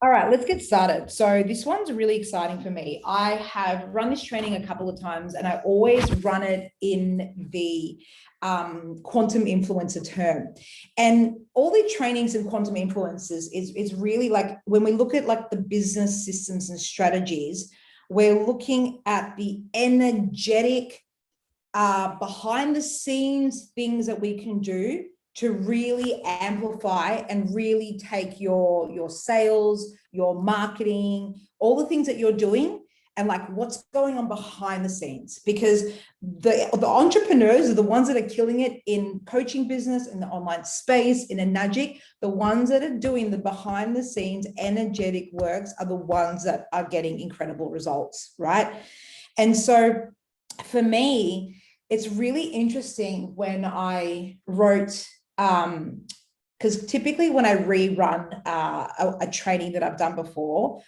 All right, let's get started. So this one's really exciting for me. I have run this training a couple of times and I always run it in the quantum influencer term. And all the trainings in quantum influences is really like when we look at like the business systems and strategies, we're looking at the energetic behind the scenes things that we can do to really amplify and really take your sales, your marketing, all the things that you're doing and like what's going on behind the scenes, because the entrepreneurs are the ones that are killing it in coaching business, in the online space, in Enagic. The ones that are doing the behind the scenes energetic works are the ones that are getting incredible results, right? And so for me, it's really interesting when I wrote, because typically when I rerun a training that I've done before,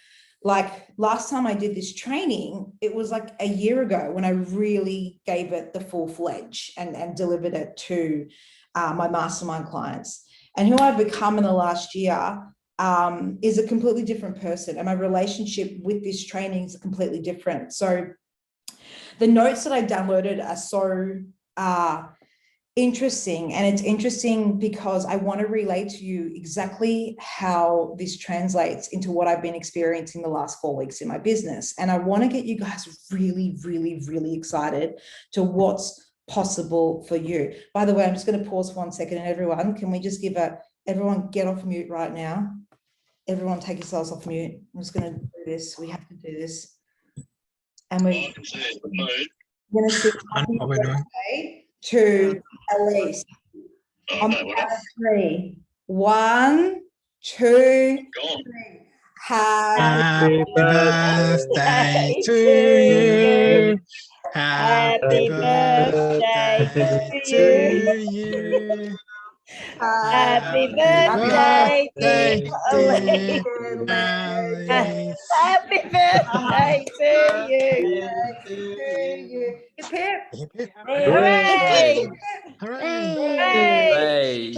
like last time I did this training, it was like a year ago when I really gave it the full fledged and delivered it to my mastermind clients. And who I've become in the last year is a completely different person. And my relationship with this training is completely different. So the notes that I downloaded are so interesting. And it's interesting because I want to relay to you exactly how this translates into what I've been experiencing the last 4 weeks in my business. And I want to get you guys really, really, really excited to what's possible for you. By the way, I'm just going to pause for 1 second. And everyone, can we just everyone get off mute right now? Everyone take yourselves off mute. I'm just going to do this. We have to do this. And we're going to sing happy birthday to Elise. On the count of 3. 1, 2, 3. Happy birthday to you. Happy birthday to you. Happy birthday, Elise. Happy birthday to you. Hip hip. Hooray! Hooray!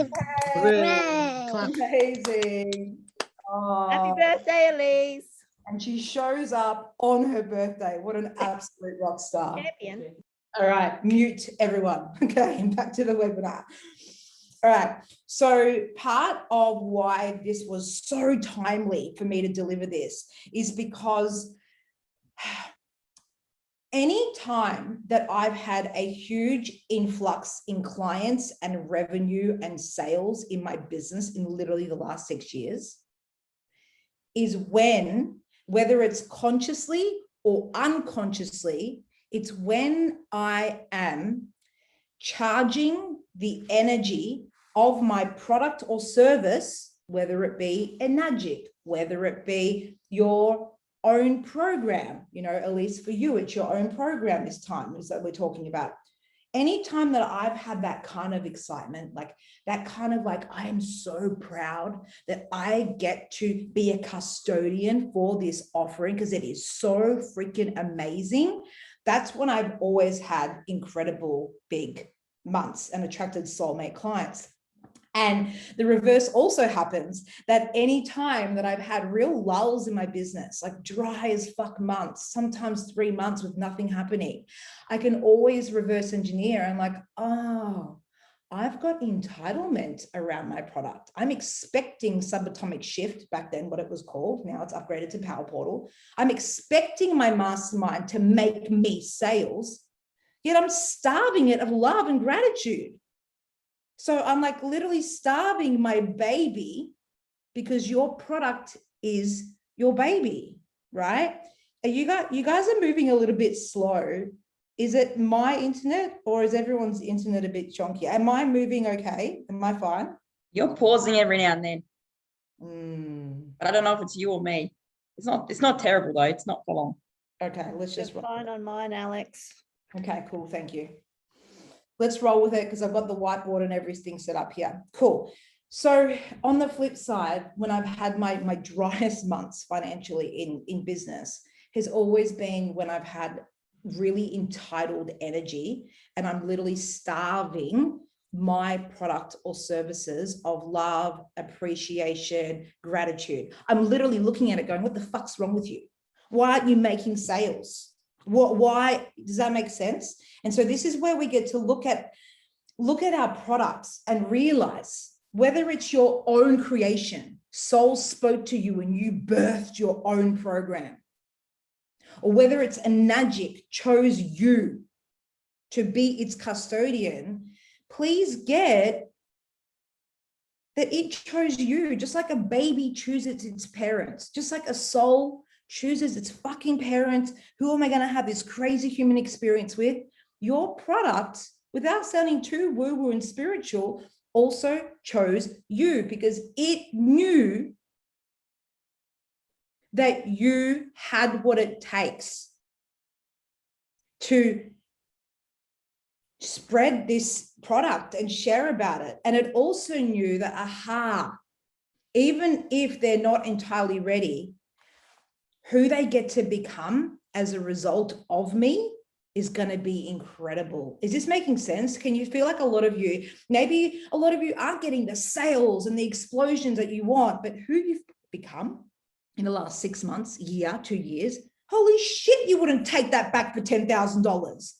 Hooray! Amazing. Oh. Happy birthday, Elise. And she shows up on her birthday. What an absolute rock star. Champion. All right, mute everyone. Okay, back to the webinar. All right, so part of why this was so timely for me to deliver this is because any time that I've had a huge influx in clients and revenue and sales in my business in literally the last 6 years is when, whether it's consciously or unconsciously, it's when I am charging the energy of my product or service, whether it be Enagic, whether it be your own program, you know, at least for you, it's your own program this time is that we're talking about. Anytime that I've had that kind of excitement, like that kind of like, I am so proud that I get to be a custodian for this offering because it is so freaking amazing. That's when I've always had incredible big months and attracted soulmate clients. And the reverse also happens, that any time that I've had real lulls in my business, like dry as fuck months, sometimes 3 months with nothing happening, I can always reverse engineer and like, oh, I've got entitlement around my product. I'm expecting subatomic shift, back then what it was called, now it's upgraded to Power Portal. I'm expecting my mastermind to make me sales, yet I'm starving it of love and gratitude. So I'm like literally starving my baby because your product is your baby, right? You guys are moving a little bit slow. Is it my internet or is everyone's internet a bit chonky? Am I moving okay? Am I fine? You're pausing every now and then. But I don't know if it's you or me. It's not terrible though. It's not for long. Okay, let's just roll. Fine on mine, Alex. Okay, cool. Thank you. Let's roll with it because I've got the whiteboard and everything set up here. Cool. So on the flip side, when I've had my driest months financially in business has always been when I've had really entitled energy and I'm literally starving my product or services of love, appreciation, gratitude. I'm literally looking at it going, what the fuck's wrong with you? Why aren't you making sales? Why does that make sense? And so this is where we get to look at our products and realize whether it's your own creation, soul spoke to you and you birthed your own program, or whether it's a magic chose you to be its custodian, please get that it chose you, just like a baby chooses its parents, just like a soul chooses its fucking parents. Who am I going to have this crazy human experience with? Your product, without sounding too woo-woo and spiritual, also chose you because it knew that you had what it takes to spread this product and share about it. And it also knew that, aha, even if they're not entirely ready, who they get to become as a result of me is going to be incredible. Is this making sense? Can you feel like maybe a lot of you aren't getting the sales and the explosions that you want, but who you've become in the last 6 months, year, 2 years, holy shit, you wouldn't take that back for $10,000.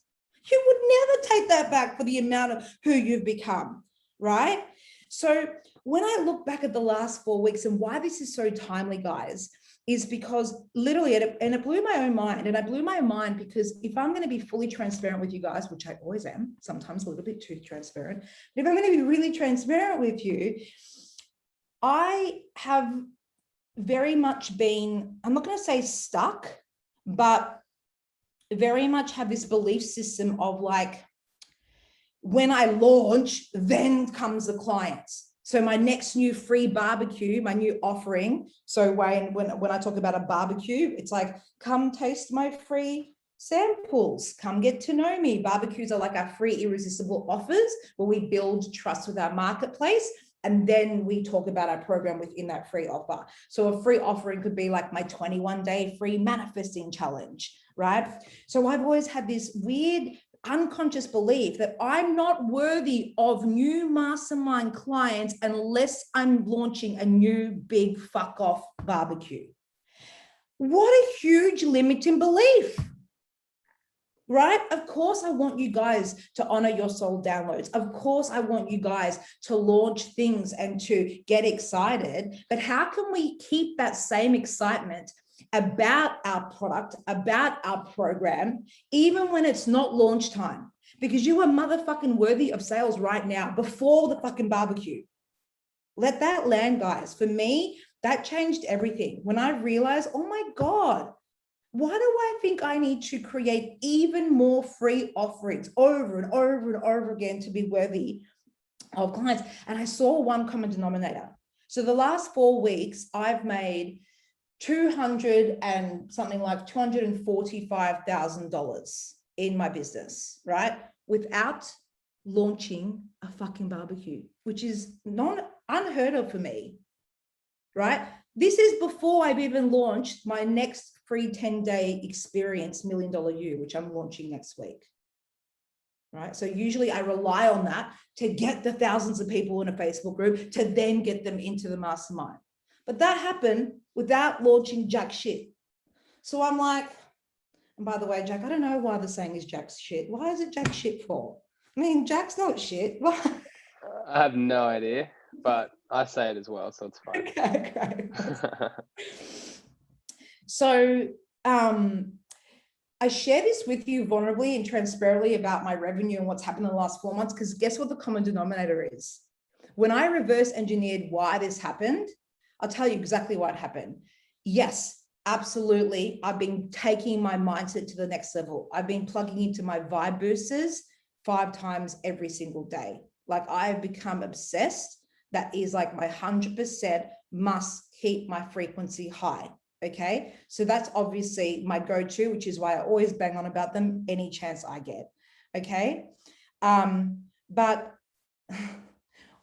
You would never take that back for the amount of who you've become, right? So when I look back at the last 4 weeks and why this is so timely, guys, is because literally, and it blew my own mind. And I blew my mind because if I'm going to be fully transparent with you guys, which I always am, sometimes a little bit too transparent, but if I'm going to be really transparent with you, I have very much been, I'm not going to say stuck, but very much have this belief system of like, when I launch, then comes the clients. So my next new free barbecue, my new offering. So when I talk about a barbecue, it's like, come taste my free samples, come get to know me. Barbecues are like our free irresistible offers where we build trust with our marketplace. And then we talk about our program within that free offer. So a free offering could be like my 21-day free manifesting challenge, right? So I've always had this weird unconscious belief that I'm not worthy of new mastermind clients unless I'm launching a new big fuck off barbecue. What a huge limiting belief, right? Of course, I want you guys to honor your soul downloads. Of course, I want you guys to launch things and to get excited. But how can we keep that same excitement about our product, about our program, even when it's not launch time? Because you are motherfucking worthy of sales right now before the fucking barbecue. Let that land, guys. For me, that changed everything. When I realized, oh my God, why do I think I need to create even more free offerings over and over and over again to be worthy of clients? And I saw one common denominator. So the last 4 weeks, I've made $245,000 in my business, right? Without launching a fucking barbecue, which is unheard of for me, right? This is before I've even launched my next free 10-day experience, $1 Million You, which I'm launching next week, right? So usually I rely on that to get the thousands of people in a Facebook group to then get them into the mastermind. But that happened without launching jack shit. So I'm like, and by the way, Jack, I don't know why the saying is jack shit. Why is it jack shit for? I mean, Jack's not shit. Why? I have no idea, but I say it as well, so it's fine. Okay, great. So I share this with you vulnerably and transparently about my revenue and what's happened in the last 4 months, because guess what the common denominator is? When I reverse engineered why this happened, I'll tell you exactly what happened. Yes, absolutely. I've been taking my mindset to the next level. I've been plugging into my vibe boosters 5 times every single day. Like I have become obsessed. That is like my 100% must keep my frequency high. Okay. So that's obviously my go-to, which is why I always bang on about them any chance I get. Okay. But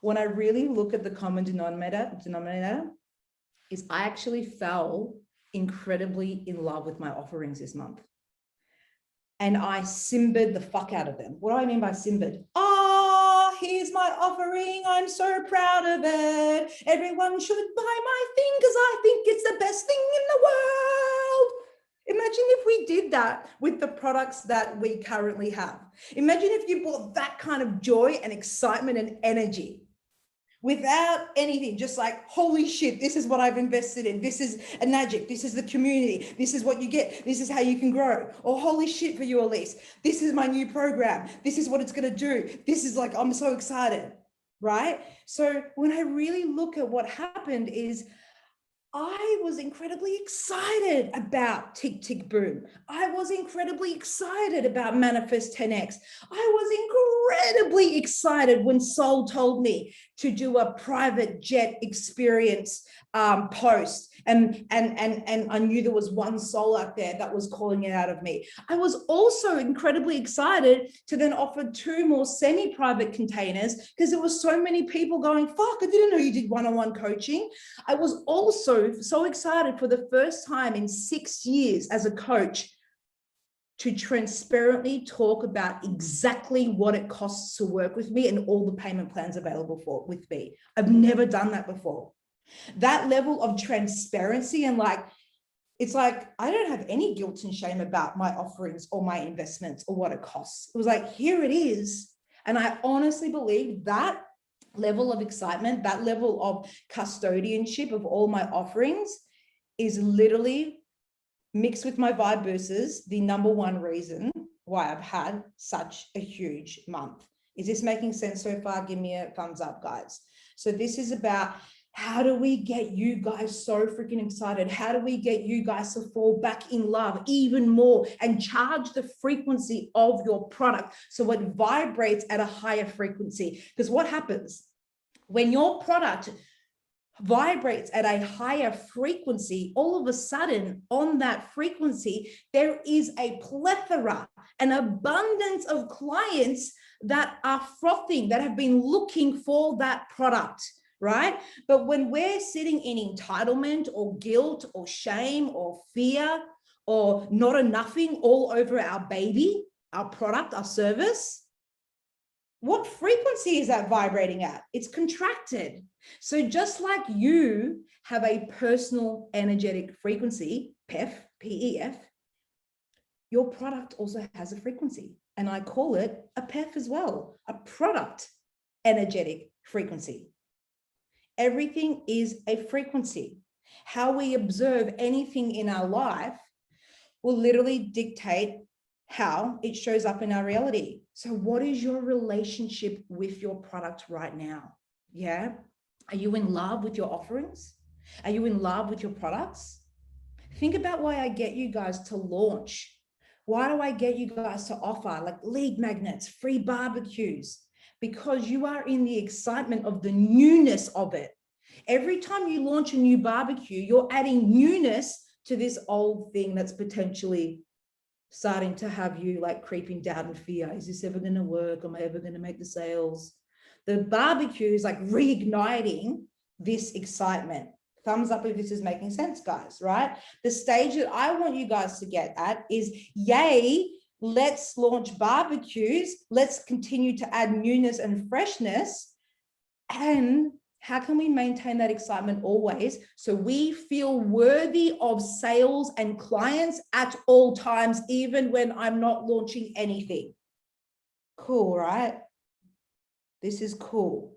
when I really look at the common denominator is I actually fell incredibly in love with my offerings this month. And I simbered the fuck out of them. What do I mean by simbered? Oh, here's is my offering. I'm so proud of it. Everyone should buy my thing because I think it's the best thing in the world. Imagine if we did that with the products that we currently have. Imagine if you brought that kind of joy and excitement and energy without anything, just like, holy shit, this is what I've invested in. This is a magic. This is the community. This is what you get. This is how you can grow. Or holy shit for you, Elise. This is my new program. This is what it's going to do. This is like, I'm so excited, right? So when I really look at what happened is I was incredibly excited about Tick Tick Boom. I was incredibly excited about Manifest 10X. I was incredibly excited when Sol told me to do a private jet experience post. And I knew there was one soul out there that was calling it out of me. I was also incredibly excited to then offer 2 more semi-private containers because there were so many people going, fuck, I didn't know you did one-on-one coaching. I was also so excited for the first time in 6 years as a coach to transparently talk about exactly what it costs to work with me and all the payment plans available with me. I've never done that before. That level of transparency and like, it's like, I don't have any guilt and shame about my offerings or my investments or what it costs. It was like, here it is. And I honestly believe that level of excitement, that level of custodianship of all my offerings is literally mixed with my vibe boosters, the #1 reason why I've had such a huge month. Is this making sense so far? Give me a thumbs up, guys. So this is about, how do we get you guys so freaking excited? How do we get you guys to fall back in love even more and charge the frequency of your product so it vibrates at a higher frequency? Because what happens when your product vibrates at a higher frequency, all of a sudden on that frequency, there is a plethora, an abundance of clients that are frothing, that have been looking for that product. Right? But when we're sitting in entitlement or guilt or shame or fear or not enouging all over our baby, our product, our service, what frequency is that vibrating at? It's contracted. So just like you have a personal energetic frequency, PEF, P-E-F, your product also has a frequency. And I call it a PEF as well, a product energetic frequency. Everything is a frequency. How we observe anything in our life will literally dictate how it shows up in our reality. So what is your relationship with your product right now? Yeah. Are you in love with your offerings? Are you in love with your products? Think about why I get you guys to launch. Why do I get you guys to offer like lead magnets, free barbecues? Because you are in the excitement of the newness of it. Every time you launch a new barbecue, you're adding newness to this old thing that's potentially starting to have you like creeping down in fear. Is this ever going to work? Am I ever going to make the sales? The barbecue is like reigniting this excitement. Thumbs up if this is making sense, guys, right? The stage that I want you guys to get at is, yay, let's launch barbecues. Let's continue to add newness and freshness. And how can we maintain that excitement always so we feel worthy of sales and clients at all times, even when I'm not launching anything? Cool, right? This is cool.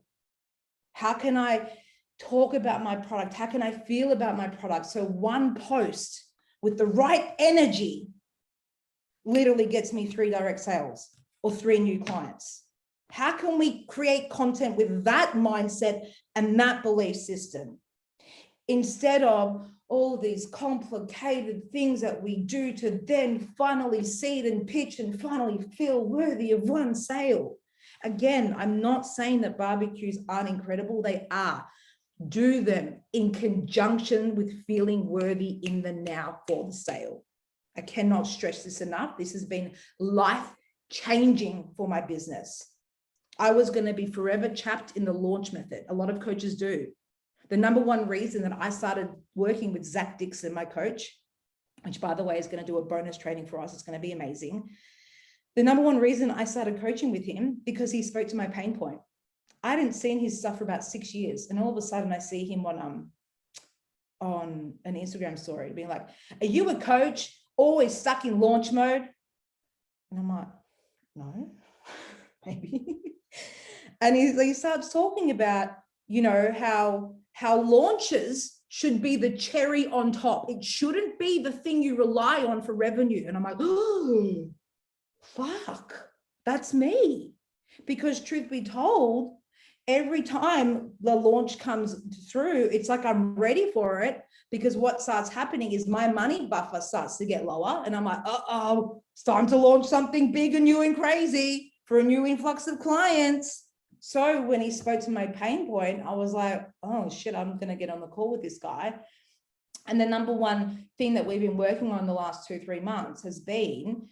How can I talk about my product? How can I feel about my product? So one post with the right energy literally gets me 3 direct sales or 3 new clients. How can we create content with that mindset and that belief system instead of all these complicated things that we do to then finally seed and pitch and finally feel worthy of one sale? Again, I'm not saying that barbecues aren't incredible. They are. Do them in conjunction with feeling worthy in the now for the sale. I cannot stress this enough. This has been life-changing for my business. I was going to be forever trapped in the launch method. A lot of coaches do. The #1 reason that I started working with Zach Dixon, my coach, which by the way is going to do a bonus training for us. It's going to be amazing. The #1 reason I started coaching with him, because he spoke to my pain point. I hadn't seen his stuff for about 6 years. And all of a sudden I see him on an Instagram story being like, are you a coach always stuck in launch mode? And I'm like, no, maybe. And he starts talking about, you know, how launches should be the cherry on top. It shouldn't be the thing you rely on for revenue. And I'm like, oh, fuck, that's me. Because truth be told, every time the launch comes through, it's like I'm ready for it, because what starts happening is my money buffer starts to get lower. And I'm like, uh-oh, it's time to launch something big and new and crazy for a new influx of clients. So when he spoke to my pain point, I was like, oh shit, I'm going to get on the call with this guy. And the number one thing that we've been working on the last 2-3 months has been,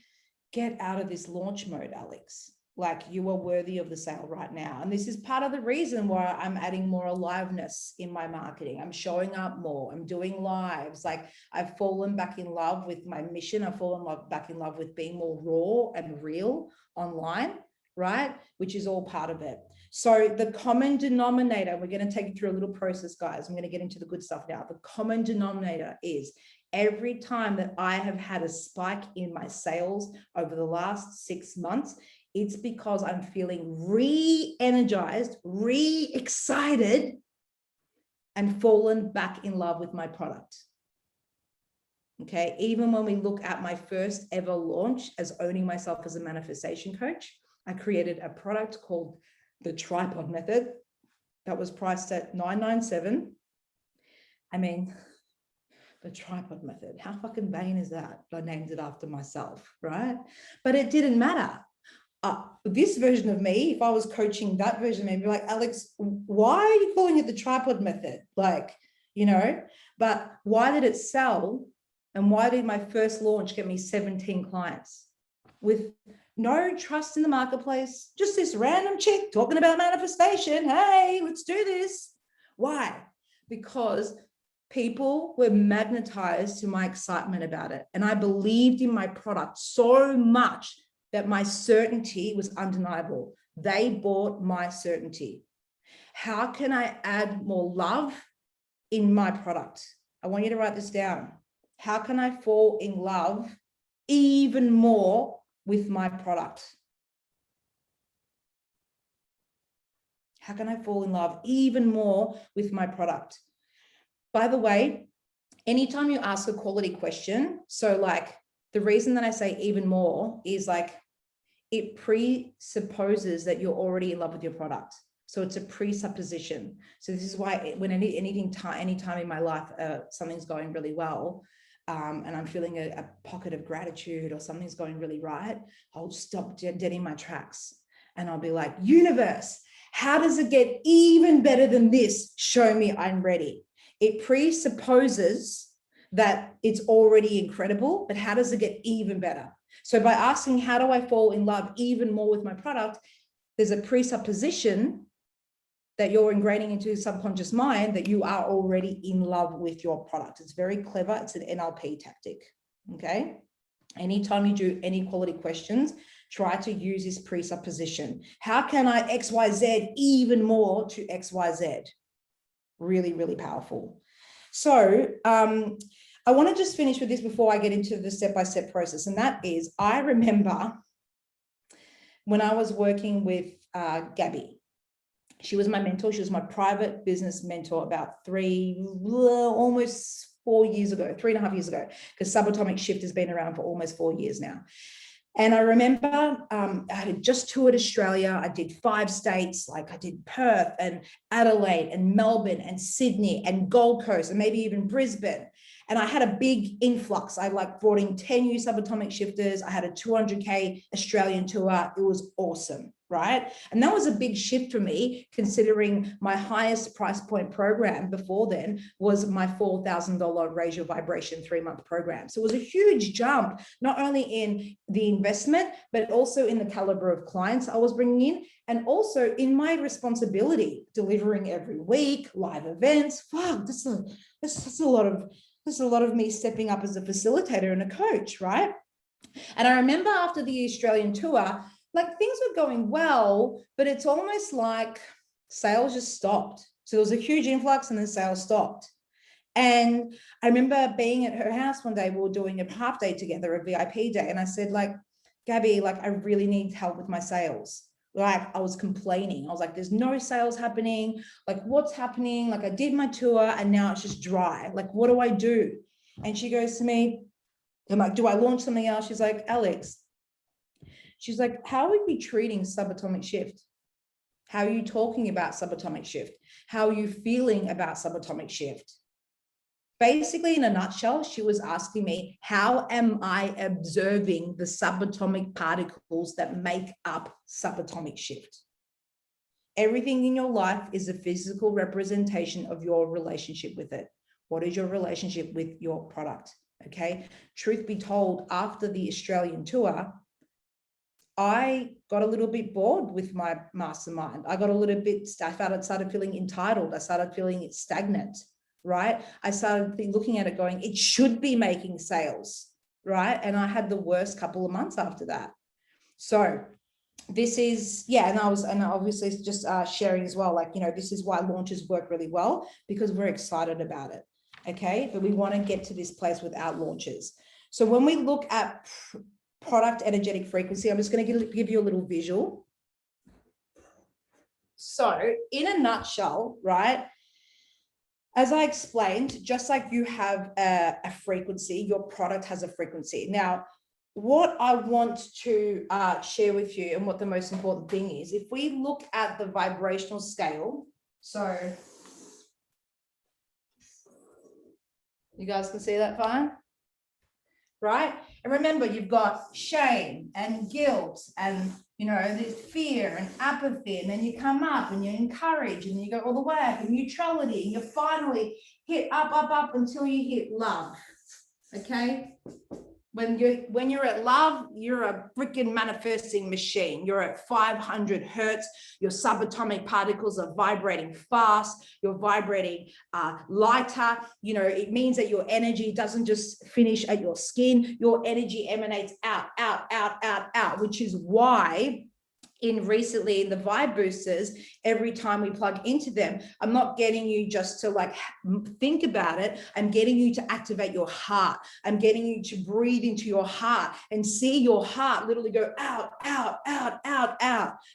get out of this launch mode, Alex. Like, you are worthy of the sale right now. And this is part of the reason why I'm adding more aliveness in my marketing. I'm showing up more. I'm doing lives. Like, I've fallen back in love with my mission. I've fallen back in love with being more raw and real online, right? Which is all part of it. So the common denominator, we're going to take you through a little process, guys. I'm going to get into the good stuff now. The common denominator is every time that I have had a spike in my sales over the last 6 months, it's because I'm feeling re-energized, re-excited, and fallen back in love with my product. Okay, even when we look at my first ever launch as owning myself as a manifestation coach, I created a product called the Tripod Method that was priced at $997. I mean, the Tripod Method, how fucking vain is that? I named it after myself, right? But it didn't matter. This version of me, if I was coaching that version of me, I'd be like, Alex, why are you calling it the Tripod Method? Like, you know, but why did it sell? And why did my first launch get me 17 clients with no trust in the marketplace? Just this random chick talking about manifestation. Hey, let's do this. Why? Because people were magnetized to my excitement about it. And I believed in my product so much that my certainty was undeniable. They bought my certainty. How can I add more love in my product? I want you to write this down. How can I fall in love even more with my product? How can I fall in love even more with my product? By the way, anytime you ask a quality question, so like the reason that I say even more is like, it presupposes that you're already in love with your product. So it's a presupposition. So this is why when anytime in my life, something's going really well, and I'm feeling a pocket of gratitude or something's going really right, I'll stop dead in my tracks. And I'll be like, universe, how does it get even better than this? Show me I'm ready. It presupposes that it's already incredible, but how does it get even better? So by asking, how do I fall in love even more with my product? There's a presupposition that you're ingraining into your subconscious mind that you are already in love with your product. It's very clever. It's an NLP tactic. Okay. Anytime you do any quality questions, try to use this presupposition. How can I XYZ even more to XYZ? Really, really powerful. So, I want to just finish with this before I get into the step-by-step process. And that is, I remember when I was working with Gabby. She was my mentor. She was my private business mentor about almost 4 years ago, 3.5 years ago, because Subatomic Shift has been around for almost 4 years now. And I remember I had just toured Australia. I did 5 states, like I did Perth and Adelaide and Melbourne and Sydney and Gold Coast and maybe even Brisbane. And I had a big influx. I like brought in 10 new subatomic shifters. I had a 200K Australian tour. It was awesome, right? And that was a big shift for me, considering my highest price point program before then was my $4,000 Raise Your Vibration 3-month program. So it was a huge jump, not only in the investment, but also in the caliber of clients I was bringing in, and also in my responsibility, delivering every week, live events. Fuck, that's a lot of me stepping up as a facilitator and a coach, right? And I remember after the Australian tour, like things were going well, but it's almost like Sales just stopped. So there was a huge influx and then sales stopped. And I remember being at her house one day, we were doing a half day together, a VIP day. And I said, like, Gabby, like, I really need help with my sales. Like, I was complaining. I was like, there's no sales happening. Like, what's happening? Like, I did my tour and now it's just dry. Like, what do I do? And she goes to me, I'm like, do I launch something else? She's like, Alex, she's like, how are we treating subatomic shift? How are you talking about subatomic shift? How are you feeling about subatomic shift? Basically, in a nutshell, she was asking me, how am I observing the subatomic particles that make up subatomic shift? Everything in your life is a physical representation of your relationship with it. What is your relationship with your product? Okay. Truth be told, after the Australian tour, I got a little bit bored with my mastermind. I got a little bit, started feeling entitled. I started feeling stagnant, right? I started looking at it going, it should be making sales, right? And I had the worst couple of months after that. So this is, yeah, and obviously just sharing as well, like, you know, this is why launches work really well, because we're excited about it. Okay. But we want to get to this place without launches. So when we look at product energetic frequency, I'm just going to give you a little visual. So in a nutshell, right, as I explained, just like you have a frequency, your product has a frequency. Now, what I want to share with you, and what the most important thing is, if we look at the vibrational scale, so you guys can see that fine, right? And remember, you've got shame and guilt and, you know, there's fear and apathy, and then you come up and you encourage, and then you go all the way up, and neutrality, and you finally hit up until you hit love. Okay. When you're at love, you're a freaking manifesting machine. You're at 500 hertz. Your subatomic particles are vibrating fast. You're vibrating lighter. You know, it means that your energy doesn't just finish at your skin. Your energy emanates out, which is why recently in the vibe boosters, every time we plug into them, I'm not getting you just to like think about it. I'm getting you to activate your heart. I'm getting you to breathe into your heart and see your heart literally go out,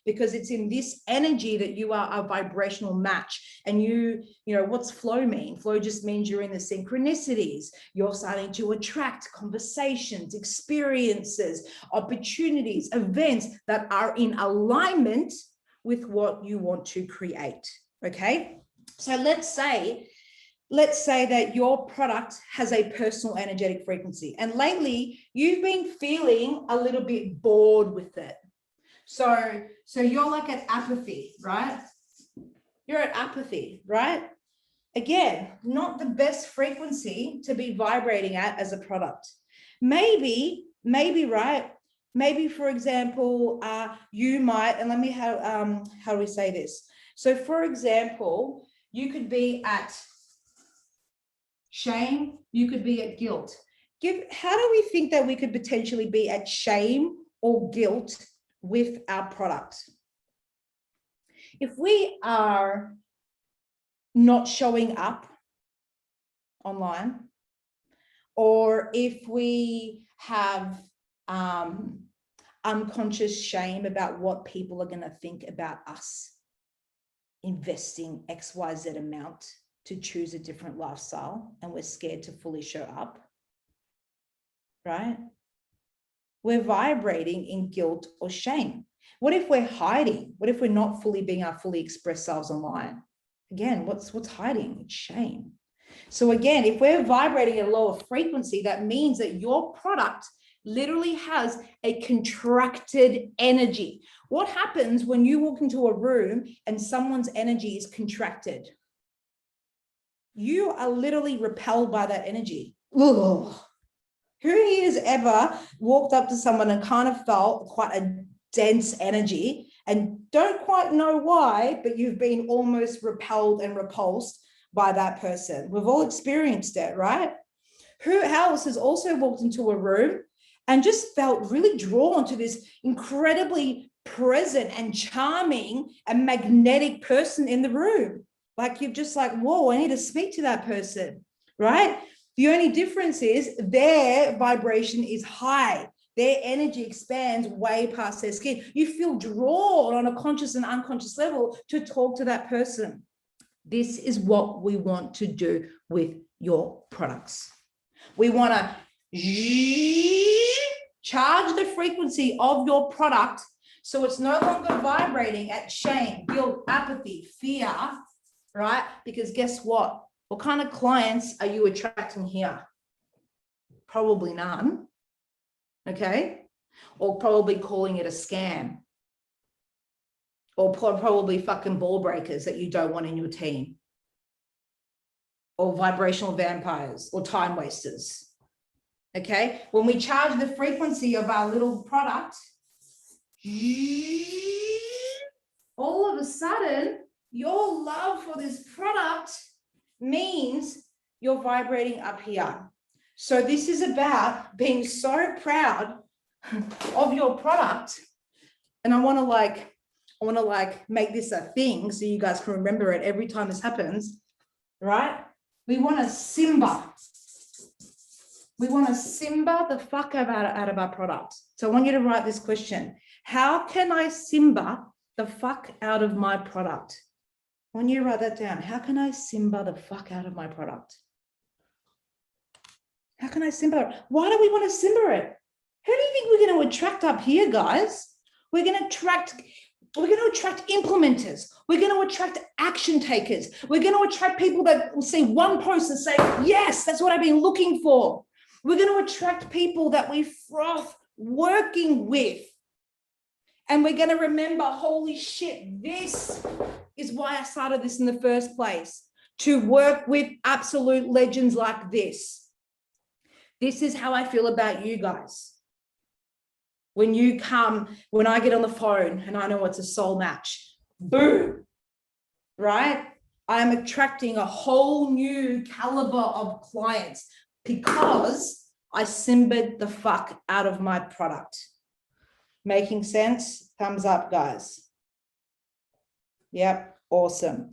because it's in this energy that you are a vibrational match. And you know, what's flow mean? Flow just means you're in the synchronicities. You're starting to attract conversations, experiences, opportunities, events that are in alignment with what you want to create. Okay. So let's say that your product has a personal energetic frequency, and lately you've been feeling a little bit bored with it. So you're like at apathy, right? You're at apathy, right? Again, not the best frequency to be vibrating at as a product. Maybe, right? Maybe, for example, you might, and let me how do we say this? So, for example, you could be at shame, you could be at guilt. How do we think that we could potentially be at shame or guilt with our product? If we are not showing up online, or if we have unconscious shame about what people are going to think about us investing XYZ amount to choose a different lifestyle, and we're scared to fully show up, right? We're vibrating in guilt or shame. What if we're hiding? What if we're not fully being our fully expressed selves online? Again, what's hiding? It's shame. So again, if we're vibrating at a lower frequency, that means that your product literally has a contracted energy. What happens when you walk into a room and someone's energy is contracted? You are literally repelled by that energy. Ugh. Who here has ever walked up to someone and kind of felt quite a dense energy and don't quite know why, but you've been almost repelled and repulsed by that person? We've all experienced it, right? Who else has also walked into a room and just felt really drawn to this incredibly present and charming and magnetic person in the room. Like you're just like, whoa, I need to speak to that person, right? The only difference is their vibration is high. Their energy expands way past their skin. You feel drawn on a conscious and unconscious level to talk to that person. This is what we want to do with your products. We want to charge the frequency of your product so it's no longer vibrating at shame, guilt, apathy, fear, right? Because guess what? What kind of clients are you attracting here? Probably none. Okay, or probably calling it a scam, or probably fucking ball breakers that you don't want in your team, or vibrational vampires, or time wasters. Okay, when we charge the frequency of our little product, all of a sudden, your love for this product means you're vibrating up here. So this is about being so proud of your product. And I want to make this a thing so you guys can remember it every time this happens, right? We want to Simba. We want to Simba the fuck out of our product. So I want you to write this question. How can I Simba the fuck out of my product? I want you to write that down. How can I Simba the fuck out of my product? How can I Simba it? Why do we want to Simba it? Who do you think we're going to attract up here, guys? We're going to attract implementers. We're going to attract action takers. We're going to attract people that will see one post and say, yes, that's what I've been looking for. We're going to attract people that we froth working with. And we're going to remember, holy shit, this is why I started this in the first place, to work with absolute legends like this. This is how I feel about you guys. When I get on the phone and I know it's a soul match, boom, right? I'm attracting a whole new caliber of clients because I Simbered the fuck out of my product. Making sense? Thumbs up, guys. Yep, awesome.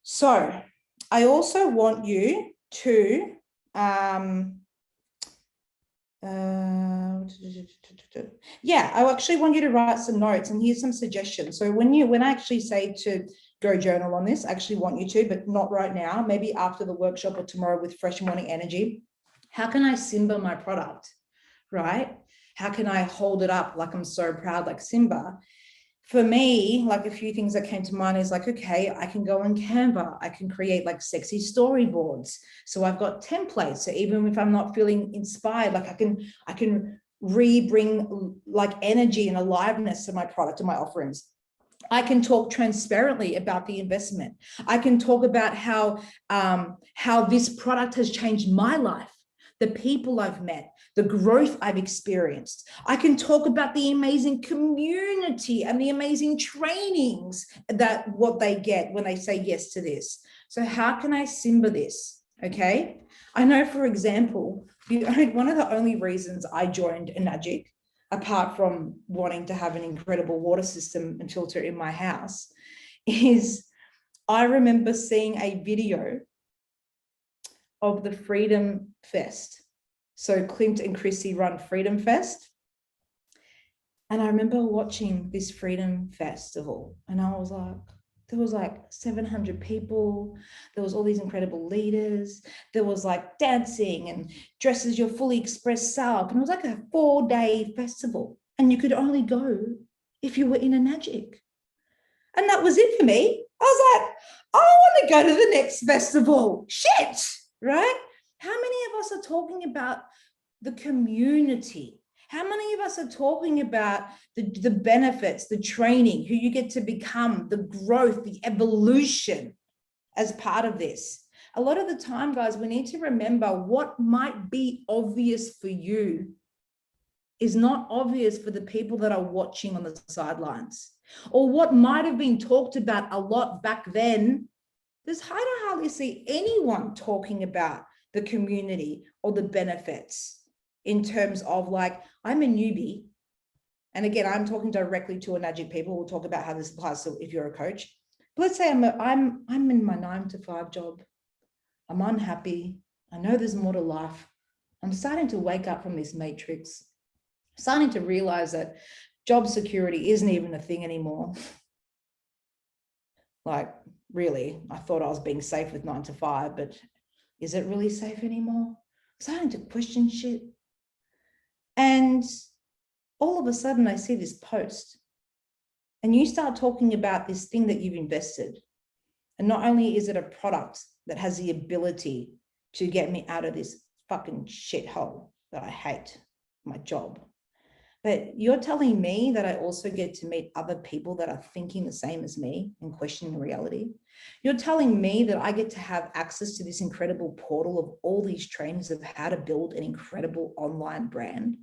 So I also want you to I actually want you to write some notes, and here's some suggestions. So when I actually say to go journal on this, I actually want you to, but not right now, maybe after the workshop or tomorrow with fresh morning energy. How can I Simba my product, right? How can I hold it up like I'm so proud, like Simba? For me, like a few things that came to mind is like, okay, I can go on Canva. I can create like sexy storyboards. So I've got templates. So even if I'm not feeling inspired, like I can bring like energy and aliveness to my product and my offerings. I can talk transparently about the investment. I can talk about how this product has changed my life, the people I've met, the growth I've experienced. I can talk about the amazing community and the amazing trainings that what they get when they say yes to this. So how can I Simba this? Okay. I know, for example, one of the only reasons I joined Enagic, apart from wanting to have an incredible water system and filter in my house, is I remember seeing a video of the Freedom Fest. So Clint and Chrissy run Freedom Fest. And I remember watching this Freedom Festival, and I was like, there was like 700 people. There was all these incredible leaders. There was like dancing and dress as your fully expressed self. And it was like a 4-day festival. And you could only go if you were in Enagic. And that was it for me. I was like, I want to go to the next festival. Shit, right? How many of us are talking about the community? How many of us are talking about the benefits, the training, who you get to become, the growth, the evolution as part of this? A lot of the time, guys, we need to remember what might be obvious for you is not obvious for the people that are watching on the sidelines. Or what might have been talked about a lot back then. I don't hardly see anyone talking about the community or the benefits in terms of like, I'm a newbie. and again, I'm talking directly to Enagic people. We'll talk about how this applies to if you're a coach. But let's say I'm in my 9-to-5 job. I'm unhappy. I know there's more to life. I'm starting to wake up from this matrix, starting to realize that job security isn't even a thing anymore. Like, really, I thought I was being safe with 9-to-5, but is it really safe anymore? I'm starting to question shit. And all of a sudden I see this post and you start talking about this thing that you've invested. And not only is it a product that has the ability to get me out of this fucking shithole that I hate, my job, but you're telling me that I also get to meet other people that are thinking the same as me and questioning reality. You're telling me that I get to have access to this incredible portal of all these trainings of how to build an incredible online brand.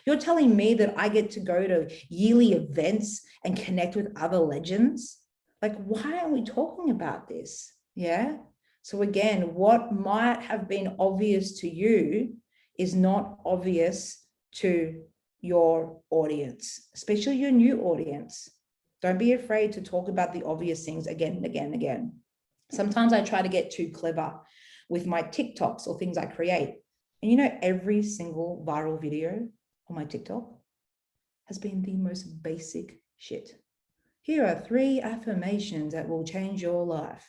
You're telling me that I get to go to yearly events and connect with other legends. Like, why aren't we talking about this? Yeah. So again, what might have been obvious to you is not obvious to your audience, especially your new audience. Don't be afraid to talk about the obvious things again and again and again. Sometimes I try to get too clever with my TikToks or things I create. And you know, every single viral video on my TikTok has been the most basic shit. Here are 3 affirmations that will change your life.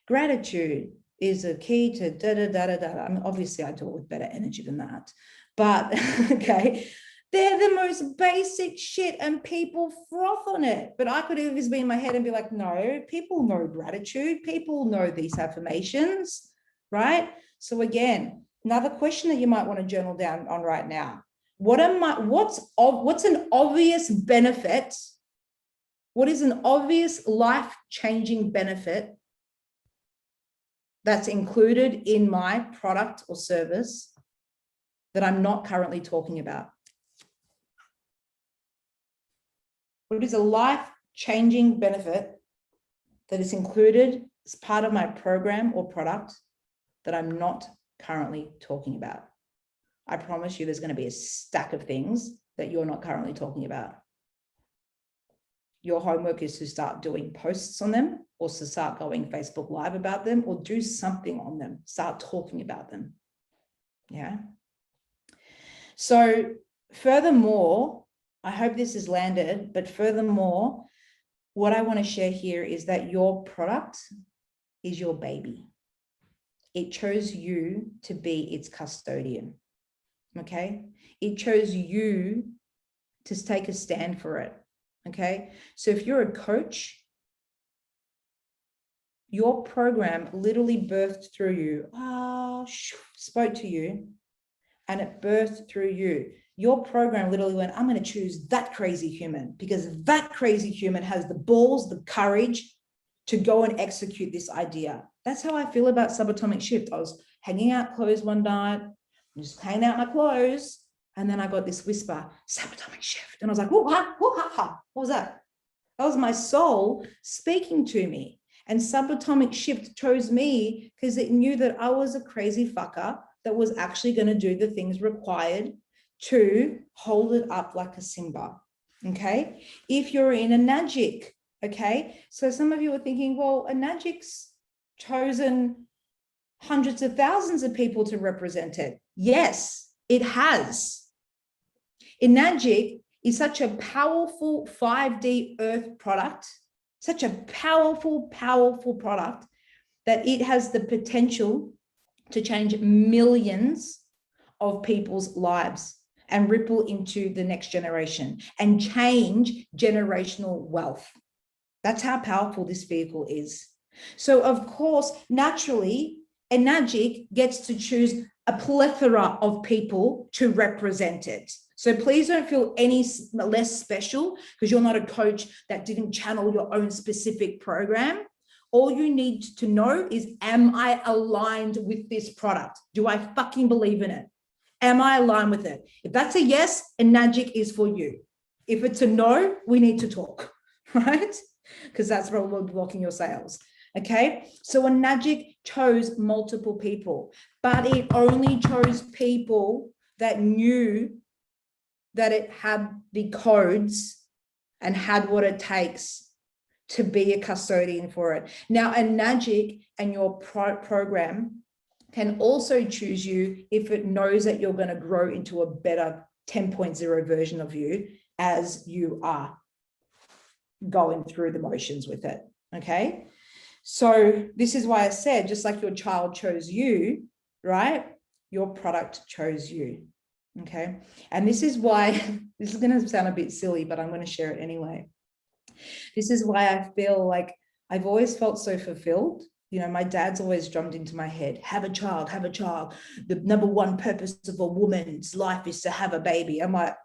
Gratitude is a key to da-da-da-da-da. I mean, obviously I do it with better energy than that, but okay. They're the most basic shit and people froth on it. But I could always be in my head and be like, no, people know gratitude. People know these affirmations, right? So again, another question that you might want to journal down on right now. What's an obvious benefit? What is an obvious life-changing benefit that's included in my product or service that I'm not currently talking about? What is a life-changing benefit that is included as part of my program or product that I'm not currently talking about? I promise you there's going to be a stack of things that you're not currently talking about. Your homework is to start doing posts on them, or to start going Facebook Live about them, or do something on them. Start talking about them. Yeah. So furthermore, I hope this has landed, but furthermore, what I want to share here is that your product is your baby. It chose you to be its custodian. Okay. It chose you to take a stand for it. Okay. So if you're a coach, your program literally birthed through you, spoke to you, and it birthed through you. Your program literally went, I'm going to choose that crazy human because that crazy human has the balls, the courage to go and execute this idea. That's how I feel about subatomic shift. I was hanging out clothes one night, just hanging out my clothes, and then I got this whisper, subatomic shift. And I was like, what was that? That was my soul speaking to me. And subatomic shift chose me because it knew that I was a crazy fucker that was actually going to do the things required to hold it up like a Simba. Okay. If you're in Enagic, okay. So some of you are thinking, well, Enagic's chosen hundreds of thousands of people to represent it. Yes, it has. Enagic is such a powerful 5D earth product, such a powerful, powerful product that it has the potential to change millions of people's lives and ripple into the next generation and change generational wealth. That's how powerful this vehicle is. So of course, naturally, Enagic gets to choose a plethora of people to represent it. So please don't feel any less special because you're not a coach that didn't channel your own specific program. All you need to know is, am I aligned with this product? Do I fucking believe in it? Am I aligned with it? If that's a yes, Enagic is for you. If it's a no, we need to talk, right? Because that's probably blocking your sales. Okay, so Enagic chose multiple people, but it only chose people that knew that it had the codes and had what it takes to be a custodian for it. Now, a Magic and your program can also choose you if it knows that you're going to grow into a better 10.0 version of you as you are going through the motions with it. Okay. So this is why I said, just like your child chose you, right? Your product chose you. Okay. And this is why, this is going to sound a bit silly, but I'm going to share it anyway. This is why I feel like I've always felt so fulfilled. You know, my dad's always drummed into my head, have a child, have a child. The number one purpose of a woman's life is to have a baby. I'm like,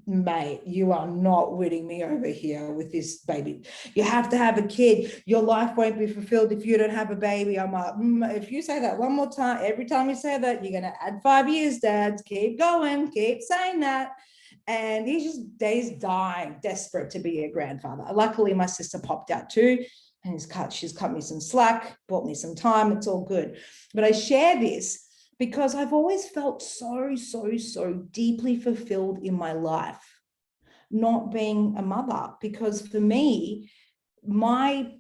mate, you are not winning me over here with this baby. You have to have a kid. Your life won't be fulfilled if you don't have a baby. I'm like, if you say that one more time, every time you say that, you're going to add 5 years, Dad. Keep going, keep saying that. And he's dying, desperate to be a grandfather. Luckily, my sister popped out too, and she's cut me some slack, bought me some time. It's all good. But I share this because I've always felt so deeply fulfilled in my life, not being a mother. Because for me, my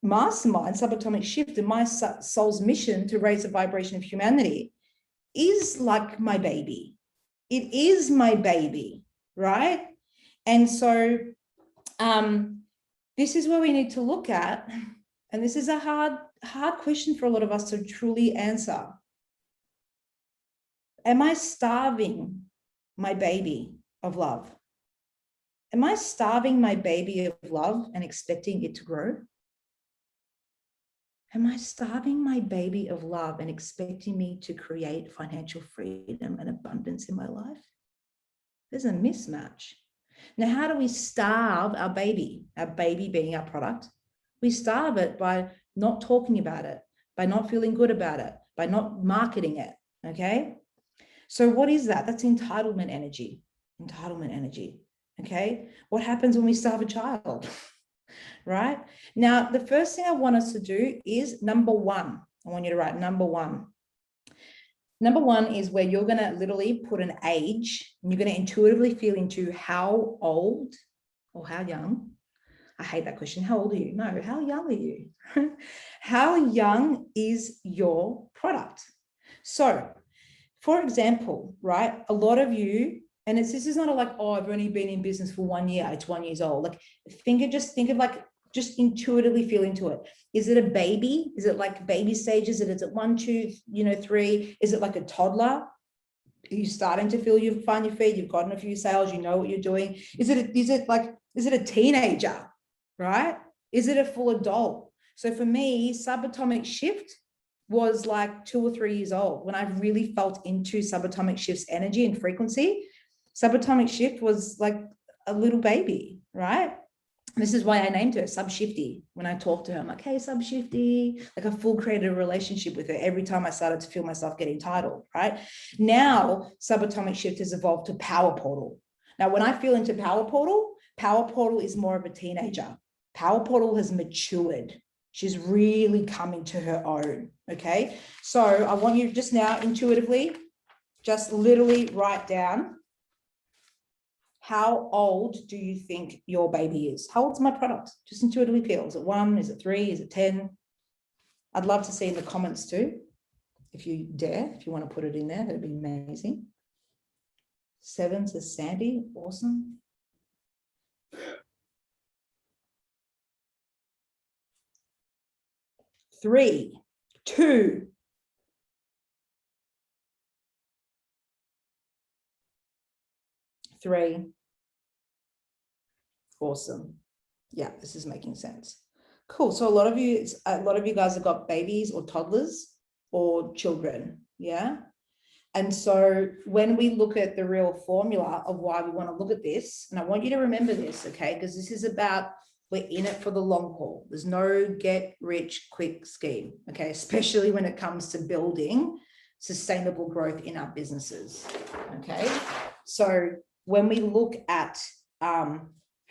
mastermind, subatomic shift, and my soul's mission to raise the vibration of humanity is like my baby. It is my baby, right? And so this is where we need to look at, and this is a hard question for a lot of us to truly answer. Am I starving my baby of love? Am I starving my baby of love and expecting it to grow? Am I starving my baby of love and expecting me to create financial freedom and abundance in my life? There's a mismatch. Now, how do we starve our baby being our product? We starve it by not talking about it, by not feeling good about it, by not marketing it, okay? So what is that? That's entitlement energy, okay? What happens when we starve a child, right? Now, the first thing I want us to do is number one. I want you to write number one. Number one is where you're going to literally put an age, and you're going to intuitively feel into how old or how young. I hate that question. How old are you? No, how young are you? How young is your product? So, for example, right, a lot of you, and this is not like, oh, I've only been in business for 1 year, it's 1 year old. Like, think of like, just intuitively feel into it. Is it a baby? Is it like baby stages? Is it 1, 2, 3? Is it like a toddler? Are you starting to find your feet? You've gotten a few sales. You know what you're doing. Is it a teenager, right? Is it a full adult? So for me, subatomic shift was like 2 or 3 years old when I really felt into subatomic shift's energy and frequency. Subatomic shift was like a little baby, right? This is why I named her Subshifty. When I talked to her, I'm like, hey, Subshifty, like a full created a relationship with her every time I started to feel myself getting titled, right? Now, Subatomic Shift has evolved to Power Portal. Now, when I feel into Power Portal is more of a teenager. Power Portal has matured. She's really coming to her own, okay? So I want you just now intuitively, just literally write down, how old do you think your baby is? How old's my product? Just intuitively feel. Is it 1? Is it 3? Is it 10? I'd love to see in the comments too, if you dare, if you want to put it in there, that'd be amazing. 7 says Sandy, awesome. Three, 2, three. Awesome. Yeah, this is making sense. Cool. So a lot of you guys have got babies or toddlers or children. Yeah. And so when we look at the real formula of why we want to look at this, and I want you to remember this, okay, because this is about, we're in it for the long haul. There's no get rich quick scheme, okay, especially when it comes to building sustainable growth in our businesses, okay? So when we look at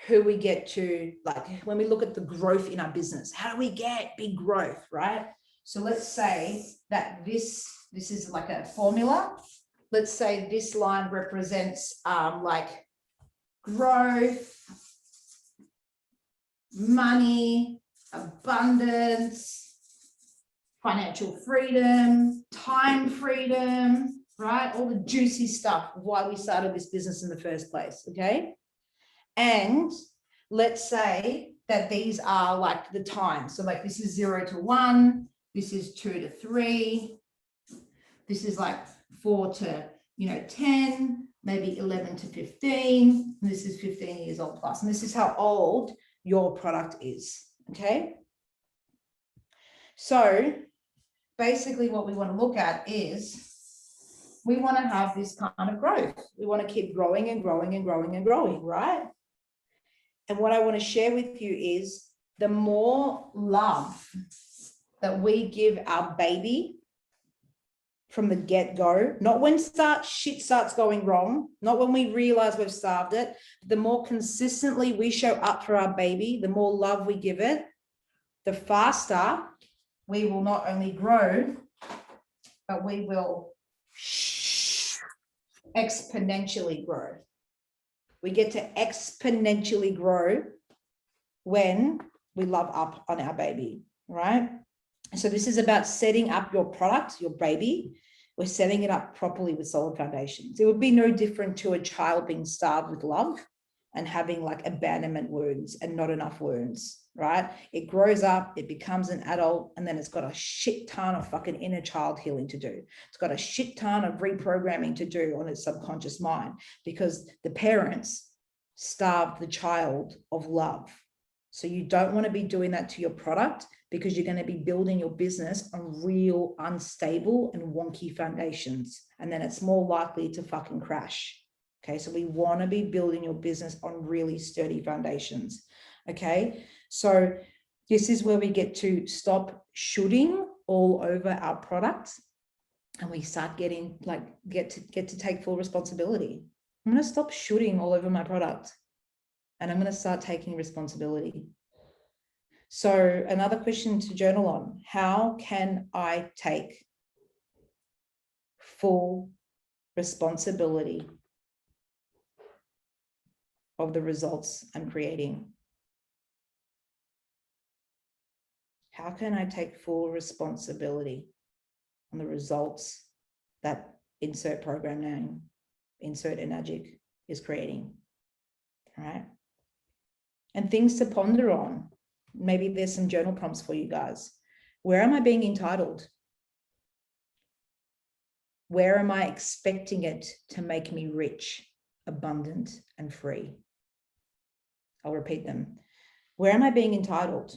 who we get to, like when we look at the growth in our business, how do we get big growth, right? So let's say that this is like a formula, let's say this line represents like growth, money, abundance, financial freedom, time freedom, right? All the juicy stuff, why we started this business in the first place, okay? And let's say that these are like the times. So like this is 0 to 1, this is 2 to 3, this is like 4 to, 10, maybe 11 to 15, and this is 15 years old plus. And this is how old your product is, okay? So basically what we want to look at is we want to have this kind of growth. We want to keep growing and growing and growing and growing, right? And what I want to share with you is the more love that we give our baby from the get-go, not when shit starts going wrong, not when we realize we've starved it, the more consistently we show up for our baby, the more love we give it, the faster we will not only grow, but we will exponentially grow. We get to exponentially grow when we love up on our baby, right? So this is about setting up your product, your baby. We're setting it up properly with solid foundations. It would be no different to a child being starved with love and having like abandonment wounds and not enough wounds, right? It grows up, it becomes an adult, and then it's got a shit ton of fucking inner child healing to do. It's got a shit ton of reprogramming to do on its subconscious mind because the parents starved the child of love. So you don't want to be doing that to your product because you're going to be building your business on real unstable and wonky foundations. And then it's more likely to fucking crash. Okay, so we want to be building your business on really sturdy foundations. Okay, so this is where we get to stop shooting all over our products, and we start getting like get to take full responsibility. I'm going to stop shooting all over my product, and I'm going to start taking responsibility. So another question to journal on: how can I take full responsibility of the results I'm creating? How can I take full responsibility on the results that insert program name, insert Enagic is creating? All right. And things to ponder on. Maybe there's some journal prompts for you guys. Where am I being entitled? Where am I expecting it to make me rich, abundant, and free? I'll repeat them. Where am I being entitled?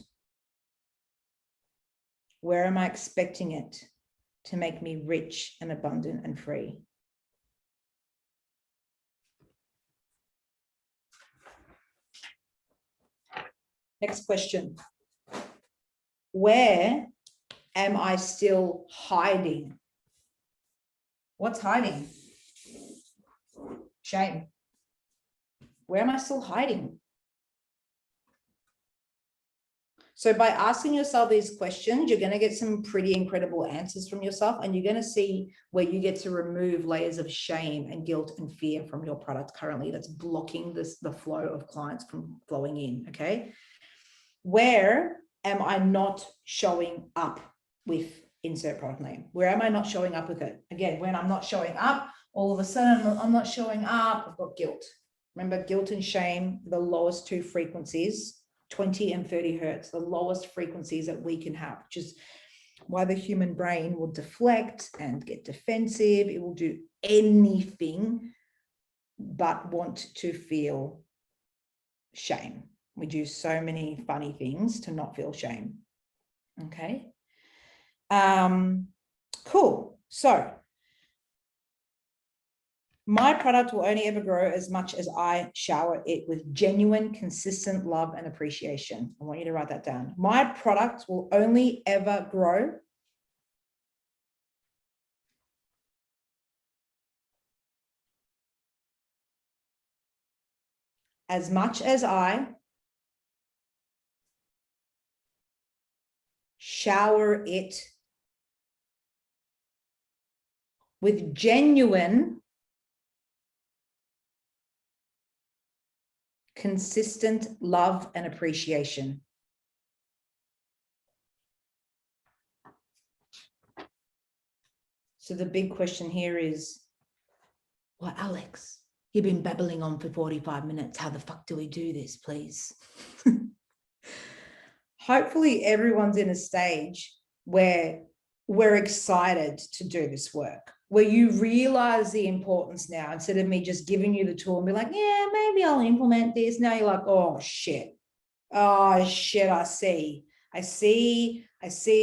Where am I expecting it to make me rich and abundant and free? Next question. Where am I still hiding? What's hiding? Shame. Where am I still hiding? So by asking yourself these questions, you're going to get some pretty incredible answers from yourself, and you're going to see where you get to remove layers of shame and guilt and fear from your product currently that's blocking the flow of clients from flowing in, okay? Where am I not showing up with insert product name? Where am I not showing up with it? Again, when I'm not showing up, all of a sudden I'm not showing up, I've got guilt. Remember, guilt and shame, the lowest two frequencies, 20 and 30 hertz, the lowest frequencies that we can have, which is why the human brain will deflect and get defensive. It will do anything but want to feel shame. We do so many funny things to not feel shame. Okay. Cool. So my product will only ever grow as much as I shower it with genuine, consistent love and appreciation. I want you to write that down. My product will only ever grow as much as I shower it with genuine, consistent love and appreciation. So the big question here is, well, Alex, you've been babbling on for 45 minutes. How the fuck do we do this, please? Hopefully everyone's in a stage where we're excited to do this work, where you realize the importance now, instead of me just giving you the tool and be like, yeah, maybe I'll implement this. Now you're like, oh shit, I see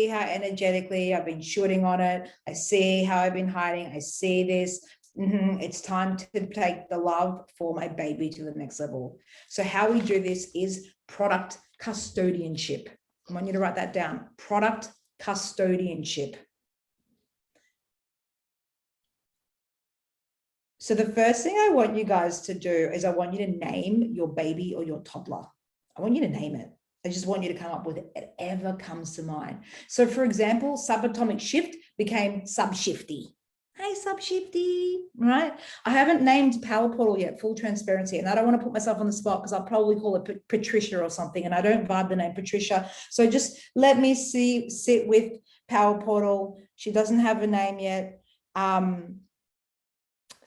how energetically I've been shooting on it. I see how I've been hiding. I see this. It's time to take the love for my baby to the next level. So how we do this is product custodianship. I want you to write that down. Product custodianship. So the first thing I want you guys to do is I want you to name your baby or your toddler. I want you to name it. I just want you to come up with whatever comes to mind. So for example, subatomic shift became subshifty. Hey, subshifty, right? I haven't named Power Portal yet, full transparency. And I don't want to put myself on the spot because I'll probably call it Patricia or something. And I don't vibe the name Patricia. So just let me sit with Power Portal. She doesn't have a name yet.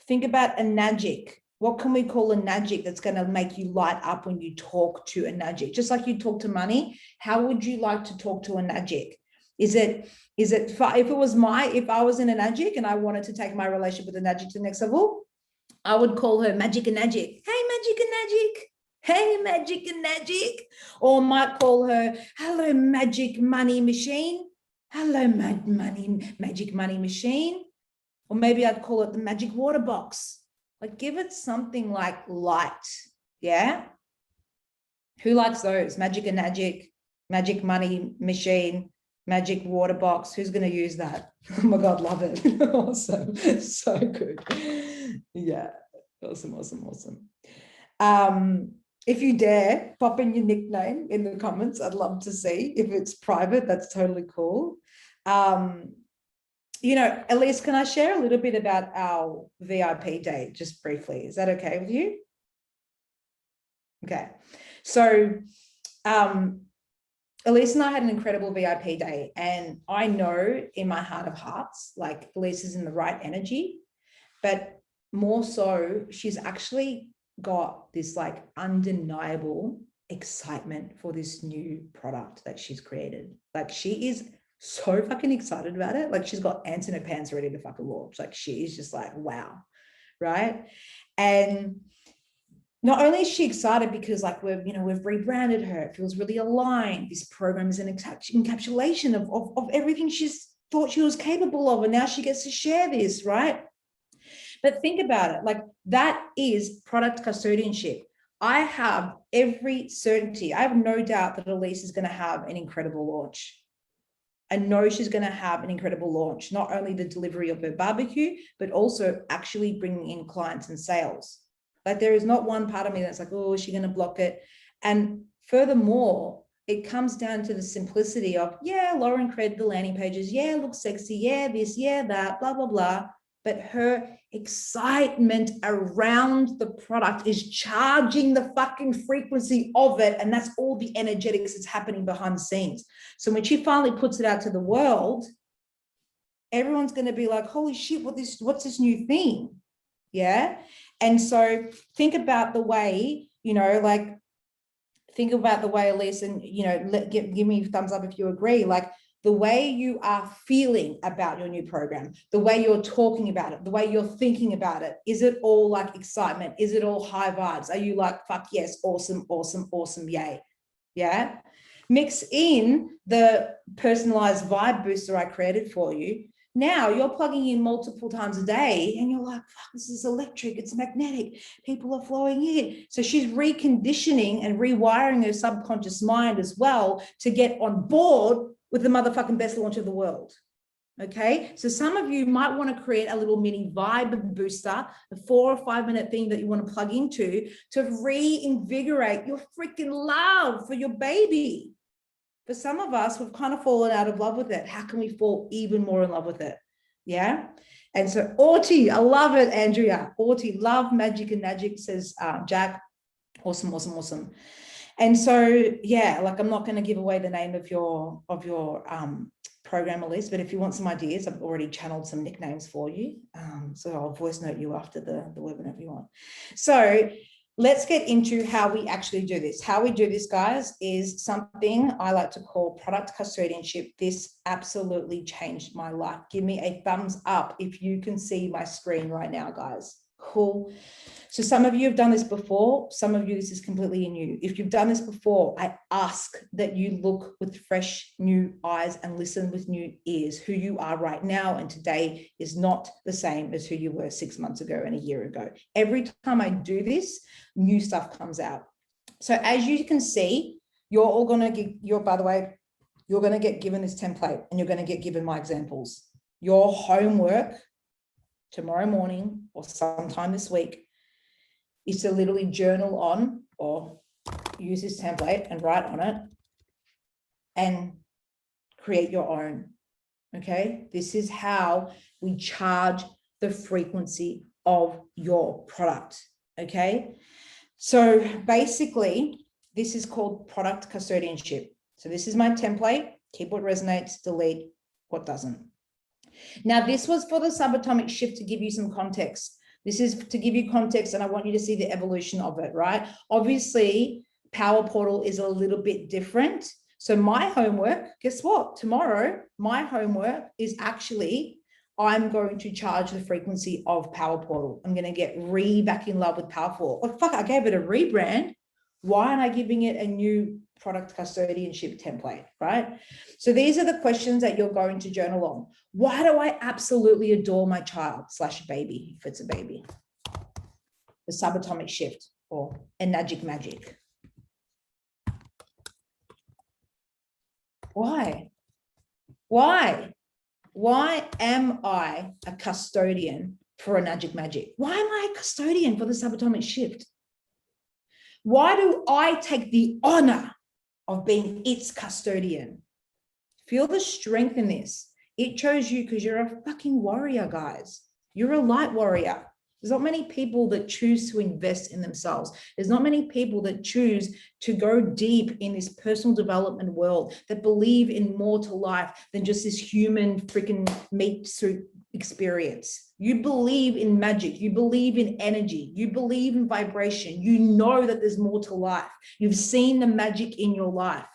Think about a Nagic. What can we call a Nagic that's going to make you light up when you talk to a Nagic? Just like you talk to money, how would you like to talk to a Nagic? If I was in a Nagic and I wanted to take my relationship with a Nagic to the next level, I would call her Magic and Nagic. Hey, Magic and Nagic. Hey, Magic and Nagic. Or might call her, hello, Magic Money Machine. Hello, Magic Money Machine. Or maybe I'd call it the Magic Water Box. Like, give it something like light. Yeah. Who likes those? Magic and Nagic, Magic Money Machine, Magic Water Box. Who's going to use that? Oh my God, love it. Awesome. So good. Yeah. Awesome. If you dare, pop in your nickname in the comments. I'd love to see. If it's private, that's totally cool. Elise, can I share a little bit about our VIP day, just briefly? Is that okay with you? Okay. So, Elise and I had an incredible VIP day, and I know in my heart of hearts, like, Elise is in the right energy, but more so, she's actually got this like undeniable excitement for this new product that she's created. Like, she is so fucking excited about it. Like, she's got ants in her pants ready to fucking launch. Like, she is just like, wow. Right. And not only is she excited because like we've rebranded her, it feels really aligned. This program is an encapsulation of everything she's thought she was capable of. And now she gets to share this, right? But think about it, like, that is product custodianship. I have every certainty, I have no doubt that Elise is going to have an incredible launch. I know she's going to have an incredible launch, not only the delivery of her barbecue, but also actually bringing in clients and sales. Like, there is not one part of me that's like, oh, is she going to block it? And furthermore, it comes down to the simplicity of, yeah, Lauren created the landing pages. Yeah, looks sexy. Yeah, this, yeah, that, blah, blah, blah. But her excitement around the product is charging the fucking frequency of it. And that's all the energetics that's happening behind the scenes. So when she finally puts it out to the world, everyone's going to be like, holy shit, what's this new thing? Yeah. And so think about the way, think about the way, Elise, and, give me a thumbs up if you agree, like, the way you are feeling about your new program, the way you're talking about it, the way you're thinking about it. Is it all like excitement? Is it all high vibes? Are you like, fuck yes, awesome, awesome, awesome, yay? Yeah. Mix in the personalized vibe booster I created for you. Now you're plugging in multiple times a day and you're like, fuck, this is electric, it's magnetic, people are flowing in. So she's reconditioning and rewiring her subconscious mind as well to get on board with the motherfucking best launch of the world. Okay, so some of you might want to create a little mini vibe booster, a 4 or 5 minute thing that you want to plug into to reinvigorate your freaking love for your baby. For some of us, we've kind of fallen out of love with it. How can we fall even more in love with it? Yeah. And so Orty, I love it, Andrea. Orty, love magic and magic, says Jack. Awesome, awesome, awesome. And so, yeah, like I'm not going to give away the name of your programmer list, but if you want some ideas, I've already channeled some nicknames for you. So I'll voice note you after the webinar if you want. So let's get into how we actually do this. How we do this, guys, is something I like to call product custodianship. This absolutely changed my life. Give me a thumbs up if you can see my screen right now, guys. Cool. So some of you have done this before. Some of you, this is completely new. If you've done this before, I ask that you look with fresh new eyes and listen with new ears. Who you are right now and today is not the same as who you were 6 months ago and a year ago. Every time I do this, new stuff comes out. So as you can see, you're all going to get, by the way, you're going to get given this template and you're going to get given my examples. Your homework tomorrow morning or sometime this week is to literally journal on or use this template and write on it and create your own. Okay, this is how we charge the frequency of your product. Okay, so basically this is called product custodianship. So this is my template. Keep what resonates, delete what doesn't. Now this was for the subatomic shift to give you some context. This is to give you context, and I want you to see the evolution of it, right? Obviously, Power Portal is a little bit different. So my homework, guess what? Tomorrow, my homework is actually, I'm going to charge the frequency of Power Portal. I'm going to get back in love with Power Portal. Oh, fuck, I gave it a rebrand. Why aren't I giving it a new product custodianship template, right? So these are the questions that you're going to journal on. Why do I absolutely adore my child / baby, if it's a baby? The subatomic shift or enagic magic. Why? Why? Why am I a custodian for enagic magic? Why am I a custodian for the subatomic shift? Why do I take the honor of being its custodian? Feel the strength in this. It chose you because you're a fucking warrior, guys. You're a light warrior. There's not many people that choose to invest in themselves. There's not many people that choose to go deep in this personal development world, that believe in more to life than just this human freaking meat suit experience. You believe in magic. You believe in energy. You believe in vibration. You know that there's more to life. You've seen the magic in your life.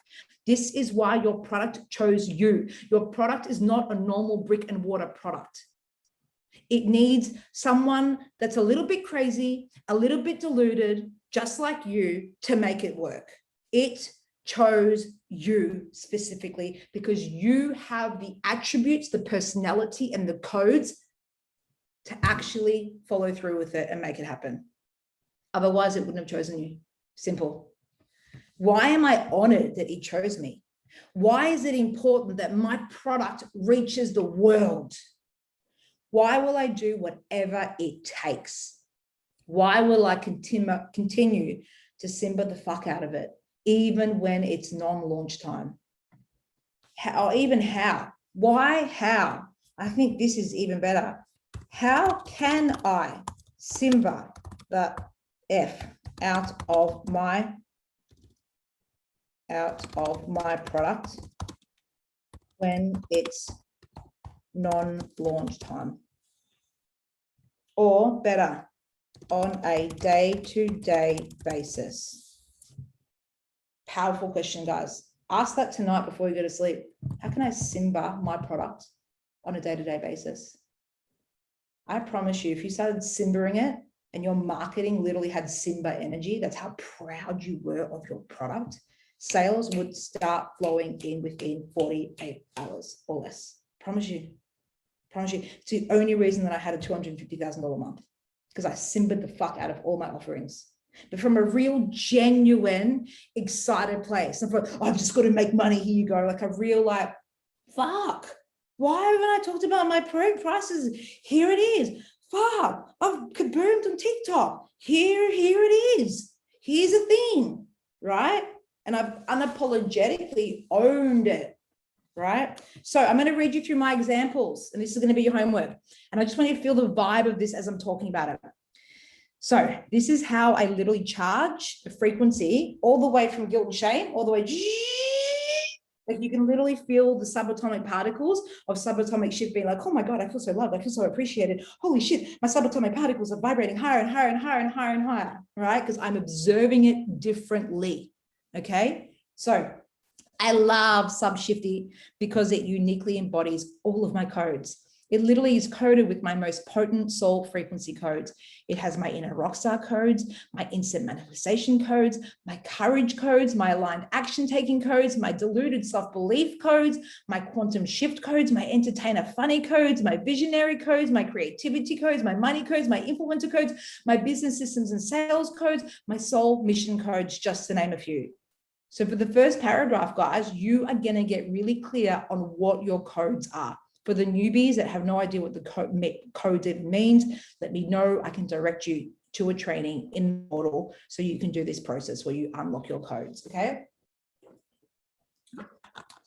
This is why your product chose you. Your product is not a normal brick and mortar product. It needs someone that's a little bit crazy, a little bit deluded, just like you, to make it work. It chose you specifically because you have the attributes, the personality, and the codes to actually follow through with it and make it happen. Otherwise, it wouldn't have chosen you. Simple. Why am I honored that he chose me? Why is it important that my product reaches the world? Why will I do whatever it takes? Why will I continue to Simba the fuck out of it, even when it's non-launch time? Why, how? I think this is even better. How can I Simba the F out of my product when it's non-launch time? Or better, on a day-to-day basis? Powerful question, guys. Ask that tonight before you go to sleep. How can I Simba my product on a day-to-day basis? I promise you, if you started Simbering it and your marketing literally had Simba energy, that's how proud you were of your product, sales would start flowing in within 48 hours or less. Promise you. Promise you. It's the only reason that I had a $250,000 month, because I Simbered the fuck out of all my offerings. But from a real, genuine, excited place. And for, oh, I've just got to make money, here you go. Like a real, like, fuck. Why haven't I talked about my prices? Here it is. Fuck. I've kaboomed on TikTok. Here it is. Here's a thing, right? And I've unapologetically owned it. right? So I'm going to read you through my examples, and this is going to be your homework. And I just want you to feel the vibe of this as I'm talking about it. So this is how I literally charge the frequency all the way from guilt and shame, all the way, like you can literally feel the subatomic particles of subatomic shift being like, oh my God, I feel so loved. I feel so appreciated. Holy shit, my subatomic particles are vibrating higher and higher and higher and higher and higher, right? Because I'm observing it differently, okay? So I love Subshifty because it uniquely embodies all of my codes. It literally is coded with my most potent soul frequency codes. It has my inner rockstar codes, my instant manifestation codes, my courage codes, my aligned action taking codes, my deluded self-belief codes, my quantum shift codes, my entertainer funny codes, my visionary codes, my creativity codes, my money codes, my influencer codes, my business systems and sales codes, my soul mission codes, just to name a few. So for the first paragraph, guys, you are going to get really clear on what your codes are. For the newbies that have no idea what the code even means, let me know. I can direct you to a training in the model so you can do this process where you unlock your codes, okay? So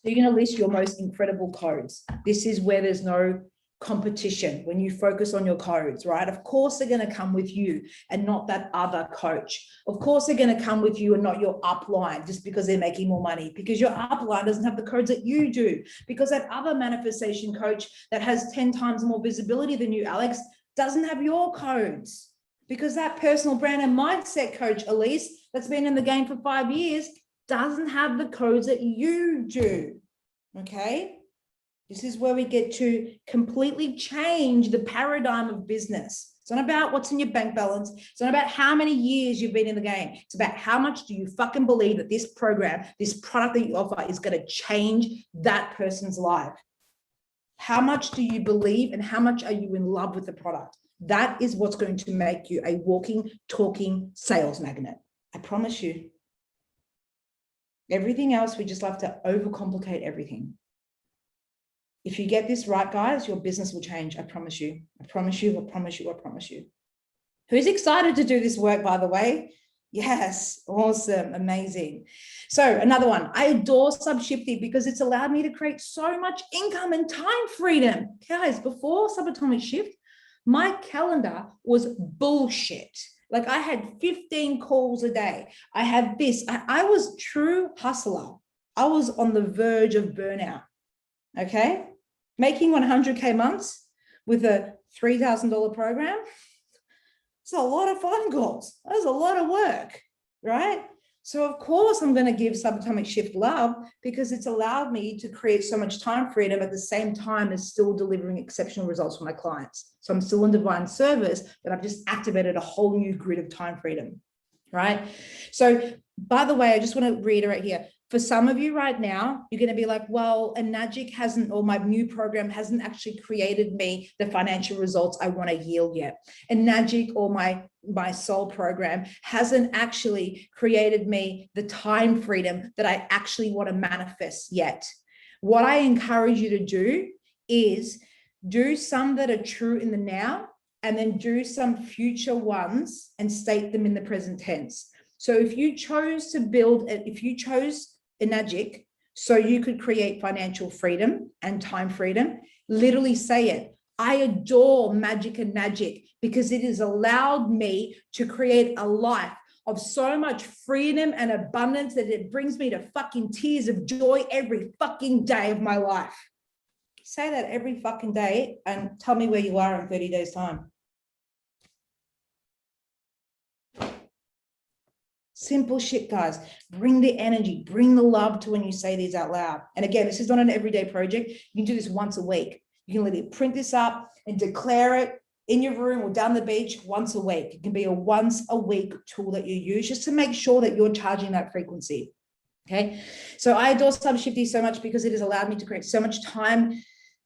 you're going to list your most incredible codes. This is where there's no competition when you focus on your codes, right? Of course, they're going to come with you and not that other coach. Of course, they're going to come with you and not your upline just because they're making more money, because your upline doesn't have the codes that you do, because that other manifestation coach that has 10 times more visibility than you, Alex, doesn't have your codes, because that personal brand and mindset coach, Elise, that's been in the game for 5 years, doesn't have the codes that you do, okay? This is where we get to completely change the paradigm of business. It's not about what's in your bank balance. It's not about how many years you've been in the game. It's about how much do you fucking believe that this program, this product that you offer is going to change that person's life. How much do you believe and how much are you in love with the product? That is what's going to make you a walking, talking sales magnet. I promise you. Everything else, we just love to overcomplicate everything. If you get this right, guys, your business will change. I promise you. I promise you. I promise you. I promise you. Who's excited to do this work, by the way? Yes. Awesome. Amazing. So another one. I adore Subshifty because it's allowed me to create so much income and time freedom. Guys, before Subatomic Shift, my calendar was bullshit. Like I had 15 calls a day. I had this. I was true hustler. I was on the verge of burnout. Okay. Making 100K months with a $3,000 program. It's a lot of phone calls. That's a lot of work, right? So of course I'm going to give Subatomic Shift love because it's allowed me to create so much time freedom at the same time as still delivering exceptional results for my clients. So I'm still in divine service, but I've just activated a whole new grid of time freedom, right? So by the way, I just want to reiterate here. For some of you right now, you're going to be like, well, Enagic hasn't, or my new program hasn't actually created me the financial results I want to yield yet. Enagic or my soul program hasn't actually created me the time freedom that I actually want to manifest yet. What I encourage you to do is do some that are true in the now, and then do some future ones and state them in the present tense. So if you chose to build it, if you chose Enagic so you could create financial freedom and time freedom, literally say it. I adore Magic and Magic because it has allowed me to create a life of so much freedom and abundance that it brings me to fucking tears of joy every fucking day of my life. Say that every fucking day and tell me where you are in 30 days' time. Simple shit, guys. Bring the energy, bring the love to when you say these out loud. And again, this is not an everyday project. You can do this once a week. You can literally print this up and declare it in your room or down the beach once a week. It can be a once a week tool that you use just to make sure that you're charging that frequency. Okay. So I adore Subshifty so much because it has allowed me to create so much time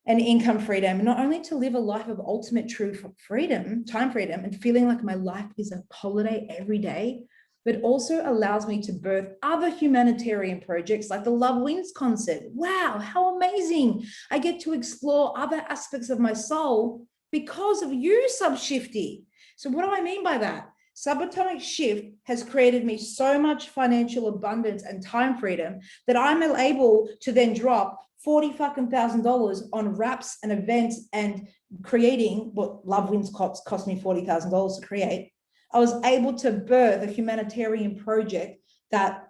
and income freedom, not only to live a life of ultimate true freedom, time freedom, and feeling like my life is a holiday every day, but also allows me to birth other humanitarian projects like the Love Wins concert. Wow, how amazing. I get to explore other aspects of my soul because of you, Subshifty. So what do I mean by that? Subatomic Shift has created me so much financial abundance and time freedom that I'm able to then drop $40,000 on wraps and events and creating what Love Wins cost me $40,000 to create. I was able to birth a humanitarian project that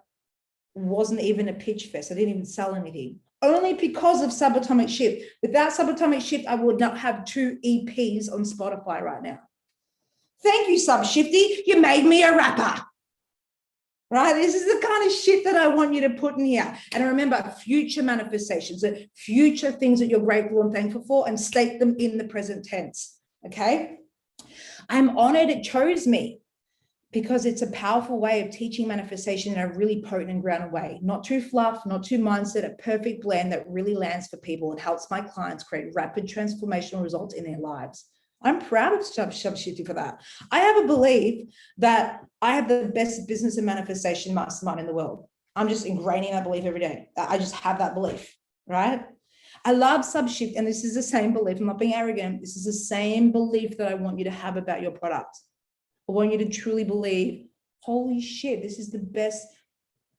wasn't even a pitch fest. I didn't even sell anything. Only because of Subatomic Shift. Without Subatomic Shift, I would not have 2 EPs on Spotify right now. Thank you, Subshifty. You made me a rapper. Right? This is the kind of shit that I want you to put in here. And remember, future manifestations, future things that you're grateful and thankful for, and state them in the present tense. Okay? I'm honored it chose me because it's a powerful way of teaching manifestation in a really potent and grounded way. Not too fluff, not too mindset, a perfect blend that really lands for people and helps my clients create rapid transformational results in their lives. I'm proud of Subshifty for that. I have a belief that I have the best business and manifestation mastermind in the world. I'm just ingraining that belief every day. I just have that belief, right? I love Subshift, and this is the same belief. I'm not being arrogant. This is the same belief that I want you to have about your product. I want you to truly believe, holy shit, this is the best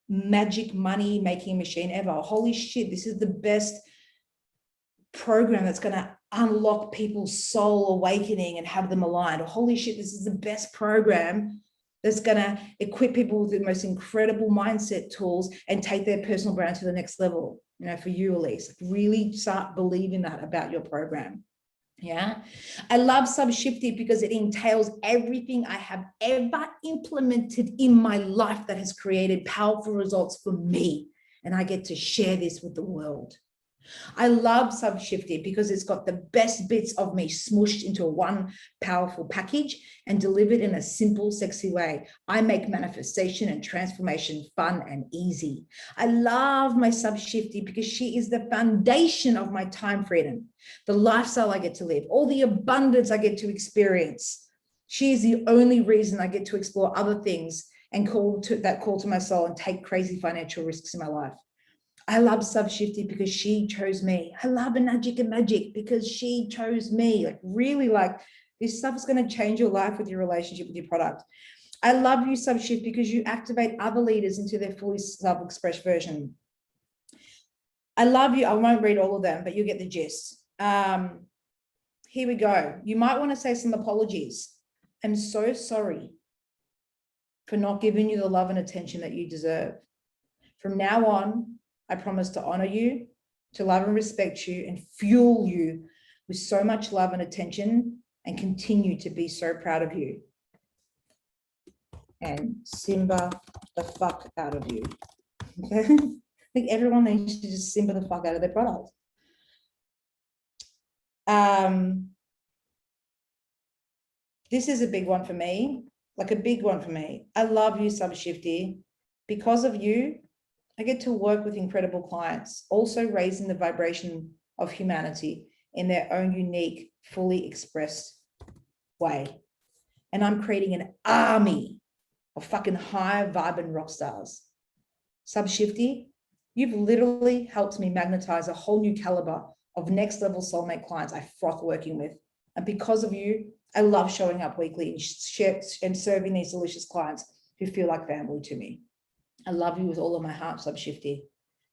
magic money making machine ever. Holy shit, this is the best program that's going to unlock people's soul awakening and have them aligned. Or holy shit, this is the best program that's going to equip people with the most incredible mindset tools and take their personal brand to the next level. You know, for you, Elise, really start believing that about your program. Yeah. I love Subshifty because it entails everything I have ever implemented in my life that has created powerful results for me. And I get to share this with the world. I love Subshifty because it's got the best bits of me smooshed into one powerful package and delivered in a simple, sexy way. I make manifestation and transformation fun and easy. I love my Subshifty because she is the foundation of my time freedom, the lifestyle I get to live, all the abundance I get to experience. She is the only reason I get to explore other things and call to my soul and take crazy financial risks in my life. I love Subshifty because she chose me. I love Magic and Magic because she chose me. Like really, like this stuff is going to change your life with your relationship with your product. I love you, Subshift, because you activate other leaders into their fully self-expressed version. I love you. I won't read all of them, but you get the gist. Here we go. You might want to say some apologies. I'm so sorry for not giving you the love and attention that you deserve. From now on, I promise to honor you, to love and respect you, and fuel you with so much love and attention, and continue to be so proud of you. And Simba the fuck out of you. Okay? I think everyone needs to just Simba the fuck out of their product. This is a big one for me, like a big one for me. I love you, Subshifty. Because of you, I get to work with incredible clients, also raising the vibration of humanity in their own unique, fully expressed way. And I'm creating an army of fucking high vibing rock stars. Subshifty, you've literally helped me magnetize a whole new caliber of next level soulmate clients I froth working with. And because of you, I love showing up weekly and serving these delicious clients who feel like family to me. I love you with all of my heart, Subshifty.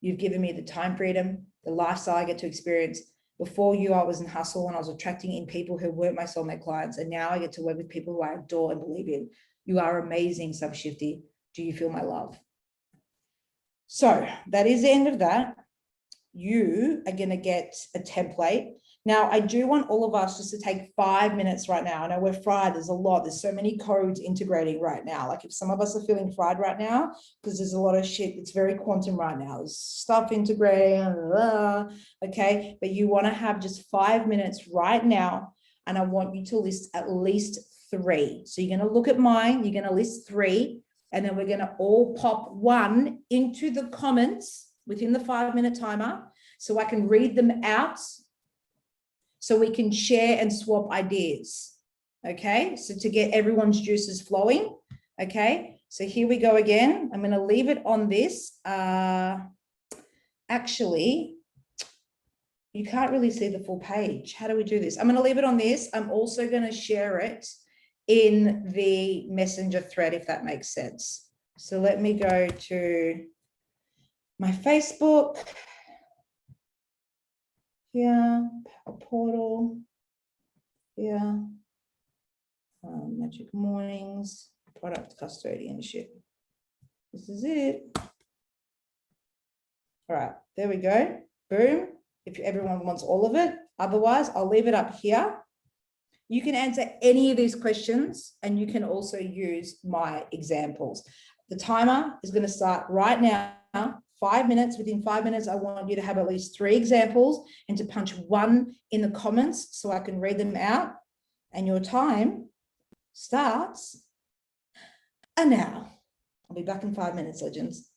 You've given me the time freedom, the lifestyle I get to experience. Before you, I was in hustle and I was attracting in people who weren't my soulmate clients. And now I get to work with people who I adore and believe in. You are amazing, Subshifty. Do you feel my love? So that is the end of that. You are going to get a template. Now, I do want all of us just to take 5 minutes right now. I know we're fried. There's a lot. There's so many codes integrating right now. Like if some of us are feeling fried right now, because there's a lot of shit, it's very quantum right now. There's stuff integrating, okay? But you want to have just 5 minutes right now. And I want you to list at least 3. So you're going to look at mine. You're going to list 3. And then we're going to all pop 1 into the comments within the 5-minute timer so I can read them out, so we can share and swap ideas. Okay, so to get everyone's juices flowing. Okay, so here we go again. I'm going to leave it on this. Actually, you can't really see the full page. How do we do this? I'm going to leave it on this. I'm also going to share it in the messenger thread, if that makes sense. So let me go to my Facebook. here, Power Portal, here, Magic Mornings, product custodianship. This is it. All right, there we go. Boom. If everyone wants all of it, otherwise I'll leave it up here. You can answer any of these questions and you can also use my examples. The timer is going to start right now, 5 minutes. Within 5 minutes, I want you to have at least 3 examples and to punch 1 in the comments so I can read them out. And your time starts now. I'll be back in 5 minutes, legends.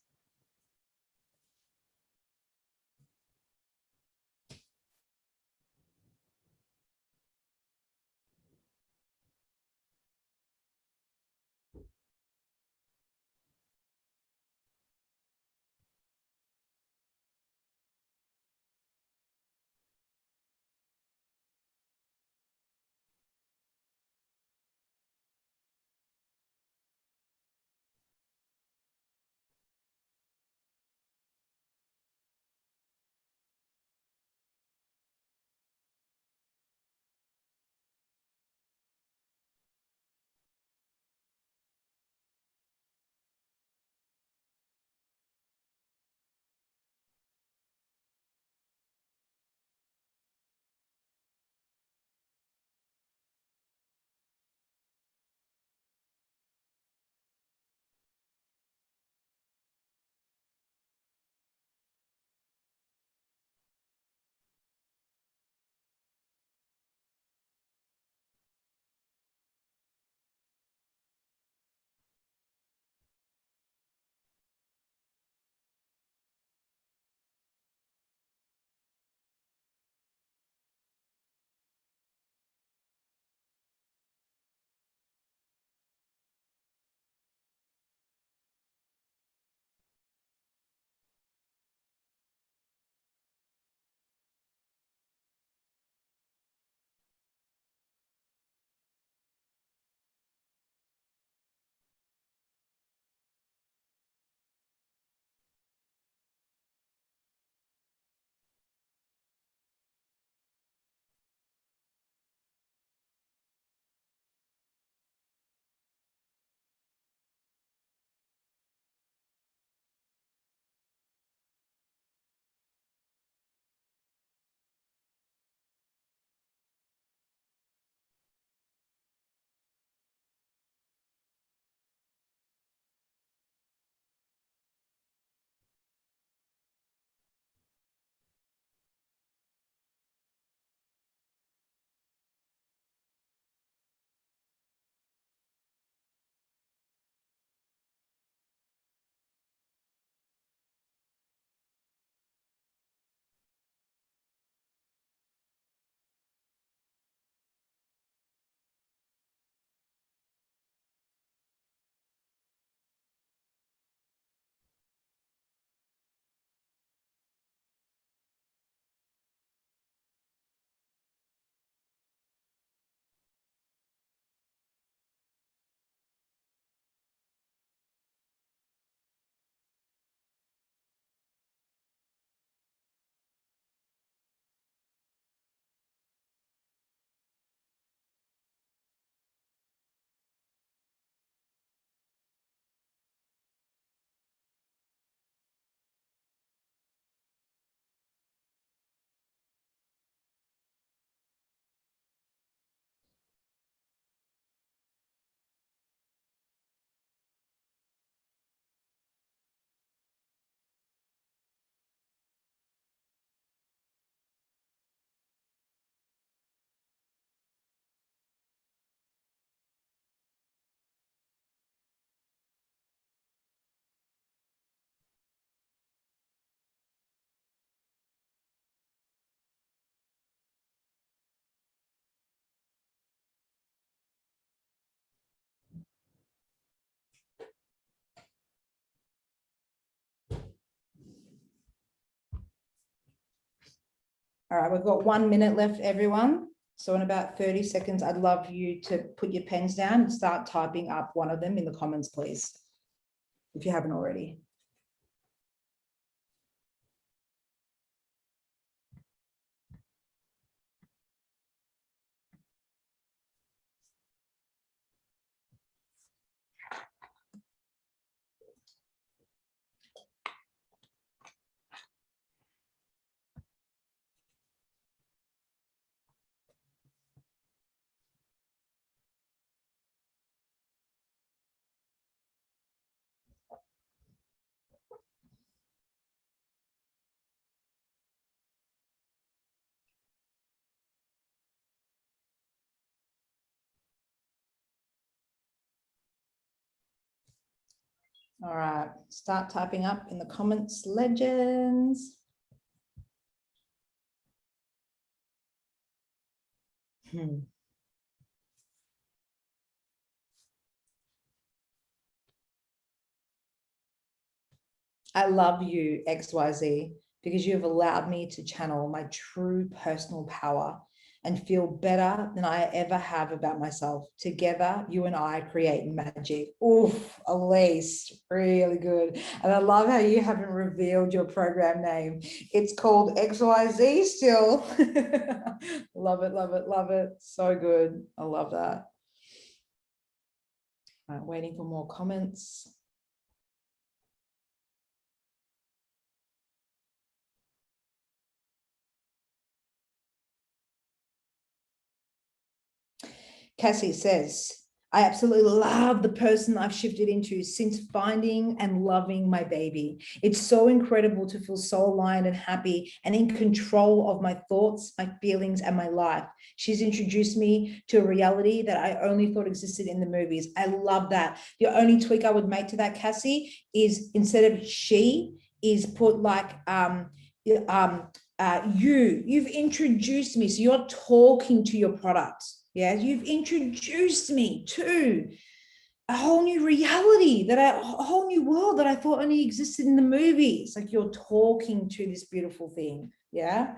All right, we've got 1 minute left, everyone. So in about 30 seconds, I'd love you to put your pens down and start typing up one of them in the comments, please, if you haven't already. All right, start typing up in the comments, legends. I love you, XYZ, because you have allowed me to channel my true personal power and feel better than I ever have about myself. Together, you and I create magic. Oof, Elise, really good. And I love how you haven't revealed your program name. It's called XYZ still. Love it, love it, love it. So good. I love that. All right, waiting for more comments. Cassie says, I absolutely love the person I've shifted into since finding and loving my baby. It's so incredible to feel so aligned and happy and in control of my thoughts, my feelings, and my life. She's introduced me to a reality that I only thought existed in the movies. I love that. The only tweak I would make to that, Cassie, is instead of she, is put like you've introduced me. So you're talking to your product. Yeah, you've introduced me to a whole new reality, a whole new world that I thought only existed in the movies. Like you're talking to this beautiful thing. Yeah.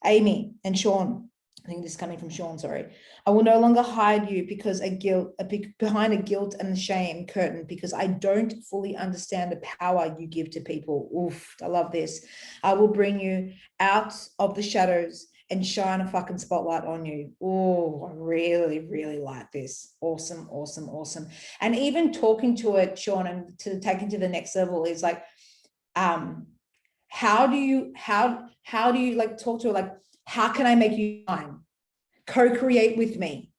Amy and Sean, I think this is coming from Sean, sorry. I will no longer hide you because behind a guilt and the shame curtain, because I don't fully understand the power you give to people. Oof, I love this. I will bring you out of the shadows and shine a fucking spotlight on you. Oh, I really, really like this. Awesome, awesome, awesome. And even talking to it, Sean, and to take it to the next level is like, how do you like talk to it? Like, how can I make you shine? Co-create with me.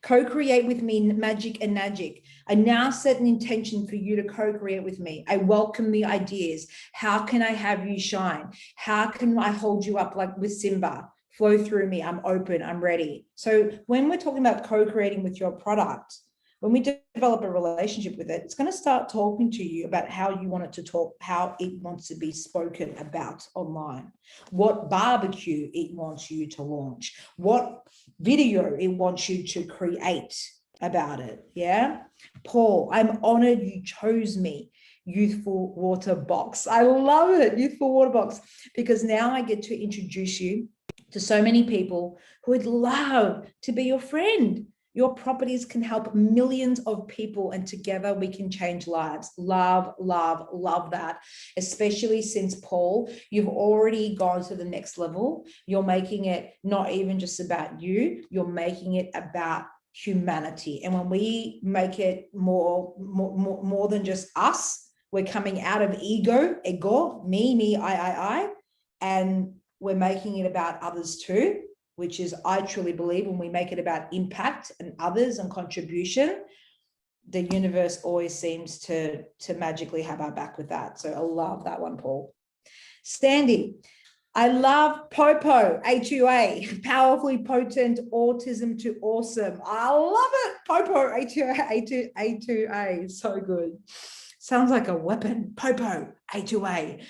Co-create with me, magic and magic. I now set an intention for you to co-create with me. I welcome the ideas. How can I have you shine? How can I hold you up like with Simba? Flow through me. I'm open. I'm ready. So when we're talking about co-creating with your product, when we develop a relationship with it, it's going to start talking to you about how you want it to talk, how it wants to be spoken about online, what barbecue it wants you to launch, what video it wants you to create about it. Yeah. Paul, I'm honored you chose me. Youthful Water Box. I love it. Youthful Water Box, because now I get to introduce you to so many people who would love to be your friend. Your properties can help millions of people, and together we can change lives. Love, love, love that. Especially since, Paul, you've already gone to the next level. You're making it not even just about you, you're making it about humanity. And when we make it more than just us, we're coming out of ego, me, I, and we're making it about others too, which is, I truly believe, when we make it about impact and others and contribution, the universe always seems to magically have our back with that. So I love that one, Paul. Sandy, I love Popo, A2A, powerfully potent, autism to awesome. I love it. Popo, A2A, so good. Sounds like a weapon. Popo, A2A.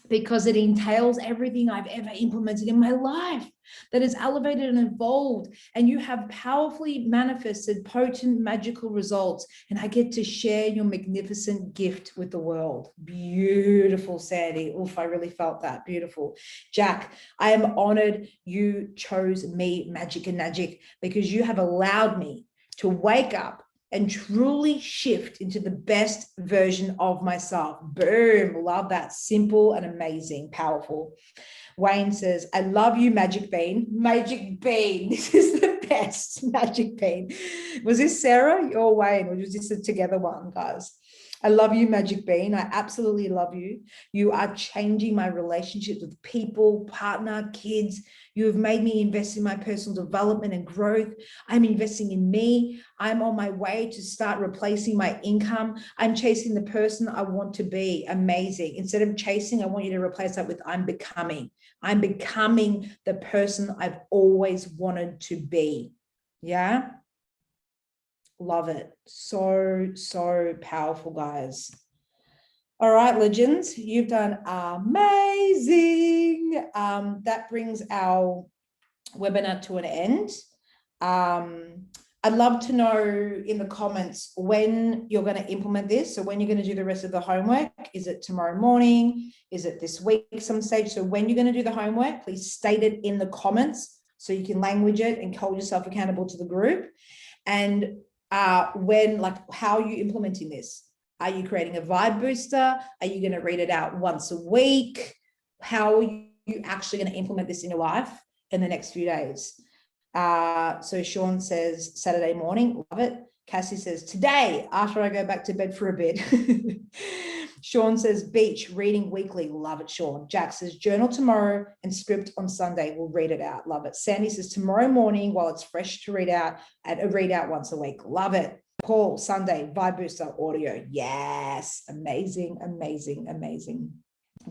Because it entails everything I've ever implemented in my life that is elevated and evolved. And you have powerfully manifested potent, magical results. And I get to share your magnificent gift with the world. Beautiful, Sandy. Oof, I really felt that. Beautiful. Jack, I am honored you chose me, Magic and Magic, because you have allowed me to wake up and truly shift into the best version of myself. Boom, love that. Simple and amazing, powerful. Wayne says, I love you, Magic Bean. Magic Bean, this is the best, Magic Bean. Was this Sarah or Wayne, or was this a together one, guys? I love you, Magic Bean. I absolutely love you. You are changing my relationships with people, partner, kids. You have made me invest in my personal development and growth. I'm investing in me. I'm on my way to start replacing my income. I'm chasing the person I want to be. Amazing. Instead of chasing, I want you to replace that with I'm becoming. I'm becoming the person I've always wanted to be. Yeah. Love it. So, so powerful, guys. All right, legends, you've done amazing. That brings our webinar to an end. I'd love to know in the comments when you're going to implement this. So when you're going to do the rest of the homework, is it tomorrow morning? Is it this week some stage? So when you're going to do the homework, please state it in the comments so you can language it and hold yourself accountable to the group. And when, like, how are you implementing this? Are you creating a vibe booster? Are you going to read it out once a week? How are you actually going to implement this in your life in the next few days? So Sean says Saturday morning, love it. Cassie says today after I go back to bed for a bit. Sean says beach, reading weekly, love it, Sean. Jack says journal tomorrow and script on Sunday, we'll read it out, love it. Sandy says tomorrow morning while it's fresh to read out, and a read out once a week, love it. Paul, Sunday, vibe booster audio, yes, amazing, amazing, amazing.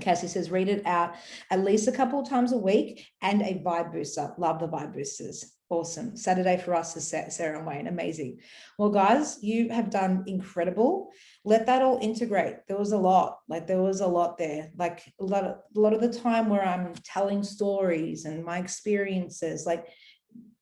Cassie says read it out at least a couple of times a week and a vibe booster. Love the vibe boosters. Awesome. Saturday for us is Sarah and Wayne. Amazing. Well, guys, you have done incredible. Let that all integrate. There was a lot. Like there was a lot there. Like a lot of the time where I'm telling stories and my experiences, like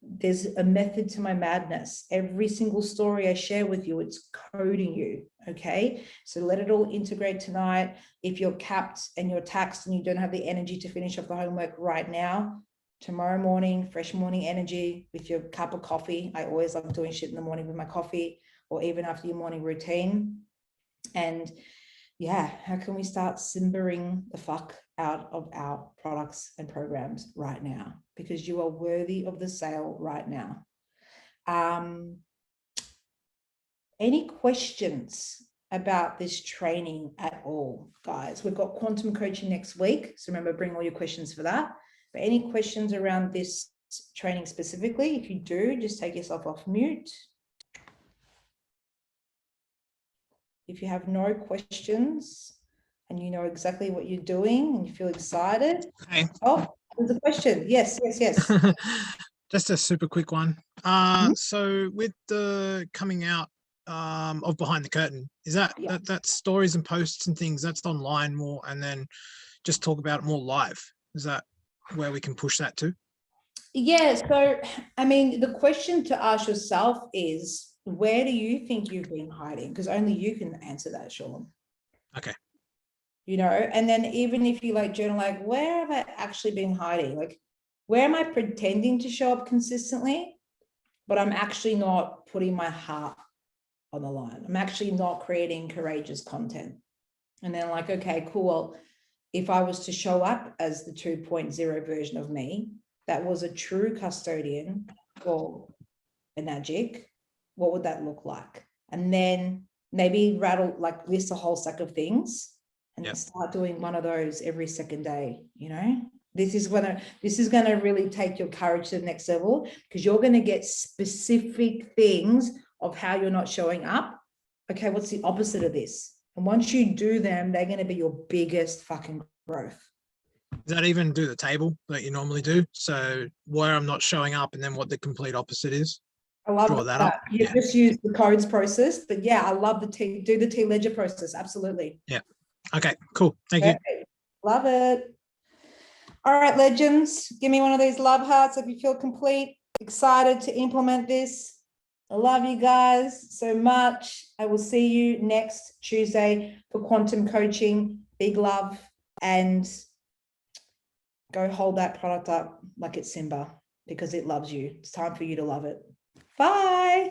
there's a method to my madness. Every single story I share with you, it's coding you. Okay. So let it all integrate tonight. If you're capped and you're taxed and you don't have the energy to finish off the homework right now, tomorrow morning, fresh morning energy with your cup of coffee. I always love doing shit in the morning with my coffee, or even after your morning routine. And yeah, how can we start simmering the fuck out of our products and programs right now? Because you are worthy of the sale right now. Any questions about this training at all, guys? We've got quantum coaching next week. So remember, bring all your questions for that. But any questions around this training specifically? If you do, just take yourself off mute. If you have no questions and you know exactly what you're doing and you feel excited. Okay. Oh, there's a question. Yes. Just a super quick one. So with the coming out of Behind the Curtain, is that's stories and posts and things that's online more, and then just talk about it more live? Is that where we can push that to? Yeah. So, I mean, the question to ask yourself is, where do you think you've been hiding? Because only you can answer that, Sean. Okay. You know, and then even if you like journal, like, where have I actually been hiding? Like, where am I pretending to show up consistently, but I'm actually not putting my heart on the line? I'm actually not creating courageous content. And then like, okay, cool. Well, if I was to show up as the 2.0 version of me, that was a true custodian or a magic, what would that look like? And then maybe list a whole stack of things and start doing one of those every second day. You know, this is gonna really take your courage to the next level, because you're going to get specific things of how you're not showing up. Okay, what's the opposite of this? And once you do them, they're going to be your biggest fucking growth. Does that even do the table that you normally do? So where I'm not showing up and then what the complete opposite is? I love Draw that up. You just use the codes process, but yeah, I love do the T ledger process. Absolutely. Yeah. Okay, cool. Thank you. Love it. All right, legends, give me one of these love hearts if you feel complete, excited to implement this. I love you guys so much. I will see you next Tuesday for quantum coaching. Big love, and go hold that product up like it's Simba, because it loves you. It's time for you to love it. Bye.